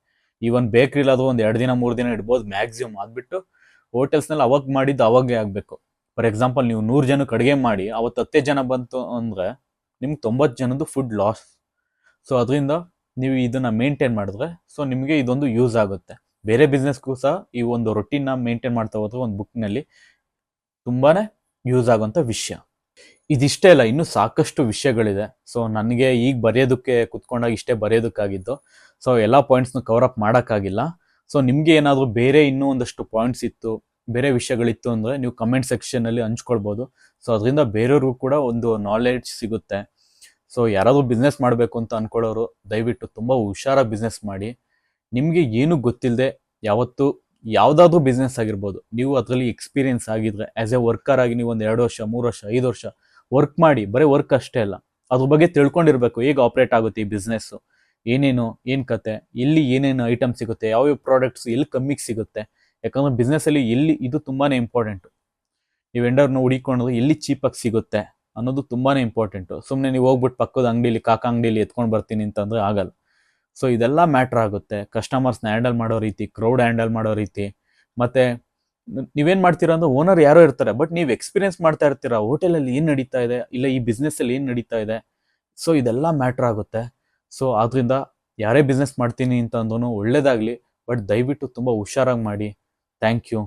ಈವನ್ ಬೇಕ್ರಿಲಾದರೂ ಒಂದು 2 ದಿನ 3 ದಿನ ಇಡ್ಬೋದು ಮ್ಯಾಕ್ಸಿಮಮ್. ಅದ್ಬಿಟ್ಟು ಹೋಟೆಲ್ಸ್ನಲ್ಲಿ ಅವಾಗ ಮಾಡಿದ್ದು ಅವಾಗೇ ಆಗಬೇಕು. ಫಾರ್ ಎಕ್ಸಾಂಪಲ್ ನೀವು 100 ಜನಕ್ಕೆ ಅಡುಗೆ ಮಾಡಿ ಅವತ್ತು 10 ಜನ ಬಂತು ಅಂದರೆ ನಿಮ್ಗೆ 90 ಜನದ್ದು ಫುಡ್ ಲಾಸ್. ಸೊ ಅದರಿಂದ ನೀವು ಇದನ್ನು ಮೇಂಟೈನ್ ಮಾಡಿದ್ರೆ ಸೊ ನಿಮಗೆ ಇದೊಂದು ಯೂಸ್ ಆಗುತ್ತೆ. ಬೇರೆ ಬಿಸ್ನೆಸ್ಗೂ ಸಹ ಈ ಒಂದು ರೊಟೀನ್ನ ಮೇಂಟೈನ್ ಮಾಡ್ತಾ ಹೋದ್ರೆ ಒಂದು ಬುಕ್ನಲ್ಲಿ ತುಂಬಾ ಯೂಸ್ ಆಗೋಂಥ ವಿಷಯ. ಇದಿಷ್ಟೇ ಅಲ್ಲ, ಇನ್ನೂ ಸಾಕಷ್ಟು ವಿಷಯಗಳಿದೆ. ಸೊ ನನಗೆ ಈಗ ಬರೆಯೋದಕ್ಕೆ ಕುತ್ಕೊಂಡಾಗ ಇಷ್ಟೇ ಬರೆಯೋದಕ್ಕಾಗಿದ್ದು. ಸೊ ಎಲ್ಲ ಪಾಯಿಂಟ್ಸ್ನ ಕವರ್ ಅಪ್ ಮಾಡೋಕ್ಕಾಗಿಲ್ಲ. ಸೊ ನಿಮಗೆ ಏನಾದರೂ ಬೇರೆ ಇನ್ನೂ ಒಂದಷ್ಟು ಪಾಯಿಂಟ್ಸ್ ಇತ್ತು, ಬೇರೆ ವಿಷಯಗಳಿತ್ತು ಅಂದರೆ ನೀವು ಕಮೆಂಟ್ ಸೆಕ್ಷನಲ್ಲಿ ಹಂಚ್ಕೊಳ್ಬೋದು. ಸೊ ಅದರಿಂದ ಬೇರೆಯವ್ರಿಗೂ ಕೂಡ ಒಂದು ನಾಲೆಡ್ಜ್ ಸಿಗುತ್ತೆ. ಸೊ ಯಾರಾದರೂ ಬಿಸ್ನೆಸ್ ಮಾಡಬೇಕು ಅಂತ ಅಂದ್ಕೊಳ್ಳೋರು ದಯವಿಟ್ಟು ತುಂಬ ಹುಷಾರಾಗಿ ಬಿಸ್ನೆಸ್ ಮಾಡಿ. ನಿಮಗೆ ಏನು ಗೊತ್ತಿಲ್ಲದೆ ಯಾವತ್ತು ಯಾವುದಾದ್ರೂ ಬಿಸ್ನೆಸ್ ಆಗಿರ್ಬೋದು, ನೀವು ಅದರಲ್ಲಿ ಎಕ್ಸ್ಪೀರಿಯನ್ಸ್ ಆಗಿದ್ರೆ ಆಸ್ ಎ ವರ್ಕರ್ ಆಗಿ ನೀವು ಒಂದು 2 ವರ್ಷ 3 ವರ್ಷ 5 ವರ್ಷ ವರ್ಕ್ ಮಾಡಿ, ಬರೀ ವರ್ಕ್ ಅಷ್ಟೇ ಅಲ್ಲ, ಅದ್ರ ಬಗ್ಗೆ ತಿಳ್ಕೊಂಡಿರ್ಬೇಕು. ಹೇಗೆ ಆಪ್ರೇಟ್ ಆಗುತ್ತೆ ಈ ಬಿಸ್ನೆಸ್ಸು, ಏನೇನು ಏನು ಕತೆ, ಎಲ್ಲಿ ಏನೇನು ಐಟಮ್ ಸಿಗುತ್ತೆ, ಯಾವ್ಯಾವ ಪ್ರಾಡಕ್ಟ್ಸ್ ಎಲ್ಲಿ ಕಮ್ಮಿಗೆ ಸಿಗುತ್ತೆ. ಯಾಕಂದ್ರೆ ಬಿಸ್ನೆಸ್ಸಲ್ಲಿ ಎಲ್ಲಿ ಇದು ತುಂಬಾನೇ ಇಂಪಾರ್ಟೆಂಟು. ನೀವು ವೆಂಡರ್ನ ಹುಡಿಕೊಂಡ್ರೆ ಎಲ್ಲಿ ಚೀಪಾಗಿ ಸಿಗುತ್ತೆ ಅನ್ನೋದು ತುಂಬಾನೇ ಇಂಪಾರ್ಟೆಂಟು. ಸುಮ್ಮನೆ ನೀವು ಹೋಗ್ಬಿಟ್ಟು ಪಕ್ಕದ ಅಂಗಡಿಲಿ ಕಾಕ ಅಂಗಡಿಲಿ ಎತ್ಕೊಂಡು ಬರ್ತೀನಿ ಅಂತಂದ್ರೆ ಆಗಲ್ಲ. ಸೊ ಇದೆಲ್ಲ ಮ್ಯಾಟ್ರ್ ಆಗುತ್ತೆ. ಕಸ್ಟಮರ್ಸ್ನ ಹ್ಯಾಂಡಲ್ ಮಾಡೋ ರೀತಿ, ಕ್ರೌಡ್ ಹ್ಯಾಂಡಲ್ ಮಾಡೋ ರೀತಿ, ಮತ್ತೆ ನೀವೇನ್ ಮಾಡ್ತೀರಾ ಅಂದ್ರೆ ಓನರ್ ಯಾರೋ ಇರ್ತಾರೆ, ಬಟ್ ನೀವು ಎಕ್ಸ್ಪೀರಿಯನ್ಸ್ ಮಾಡ್ತಾ ಇರ್ತೀರಾ ಹೋಟೆಲಲ್ಲಿ ಏನು ನಡೀತಾ ಇದೆ, ಇಲ್ಲ ಈ ಬಿಸ್ನೆಸ್ಸಲ್ಲಿ ಏನು ನಡೀತಾ ಇದೆ. ಸೊ ಇದೆಲ್ಲ ಮ್ಯಾಟ್ರ್ ಆಗುತ್ತೆ. ಸೊ ಆದ್ರಿಂದ ಯಾರೇ ಬಿಸ್ನೆಸ್ ಮಾಡ್ತೀನಿ ಅಂತ ಅಂದ್ರೂ ಒಳ್ಳೇದಾಗಲಿ, ಬಟ್ ದಯವಿಟ್ಟು ತುಂಬ ಹುಷಾರಾಗಿ ಮಾಡಿ. Thank you.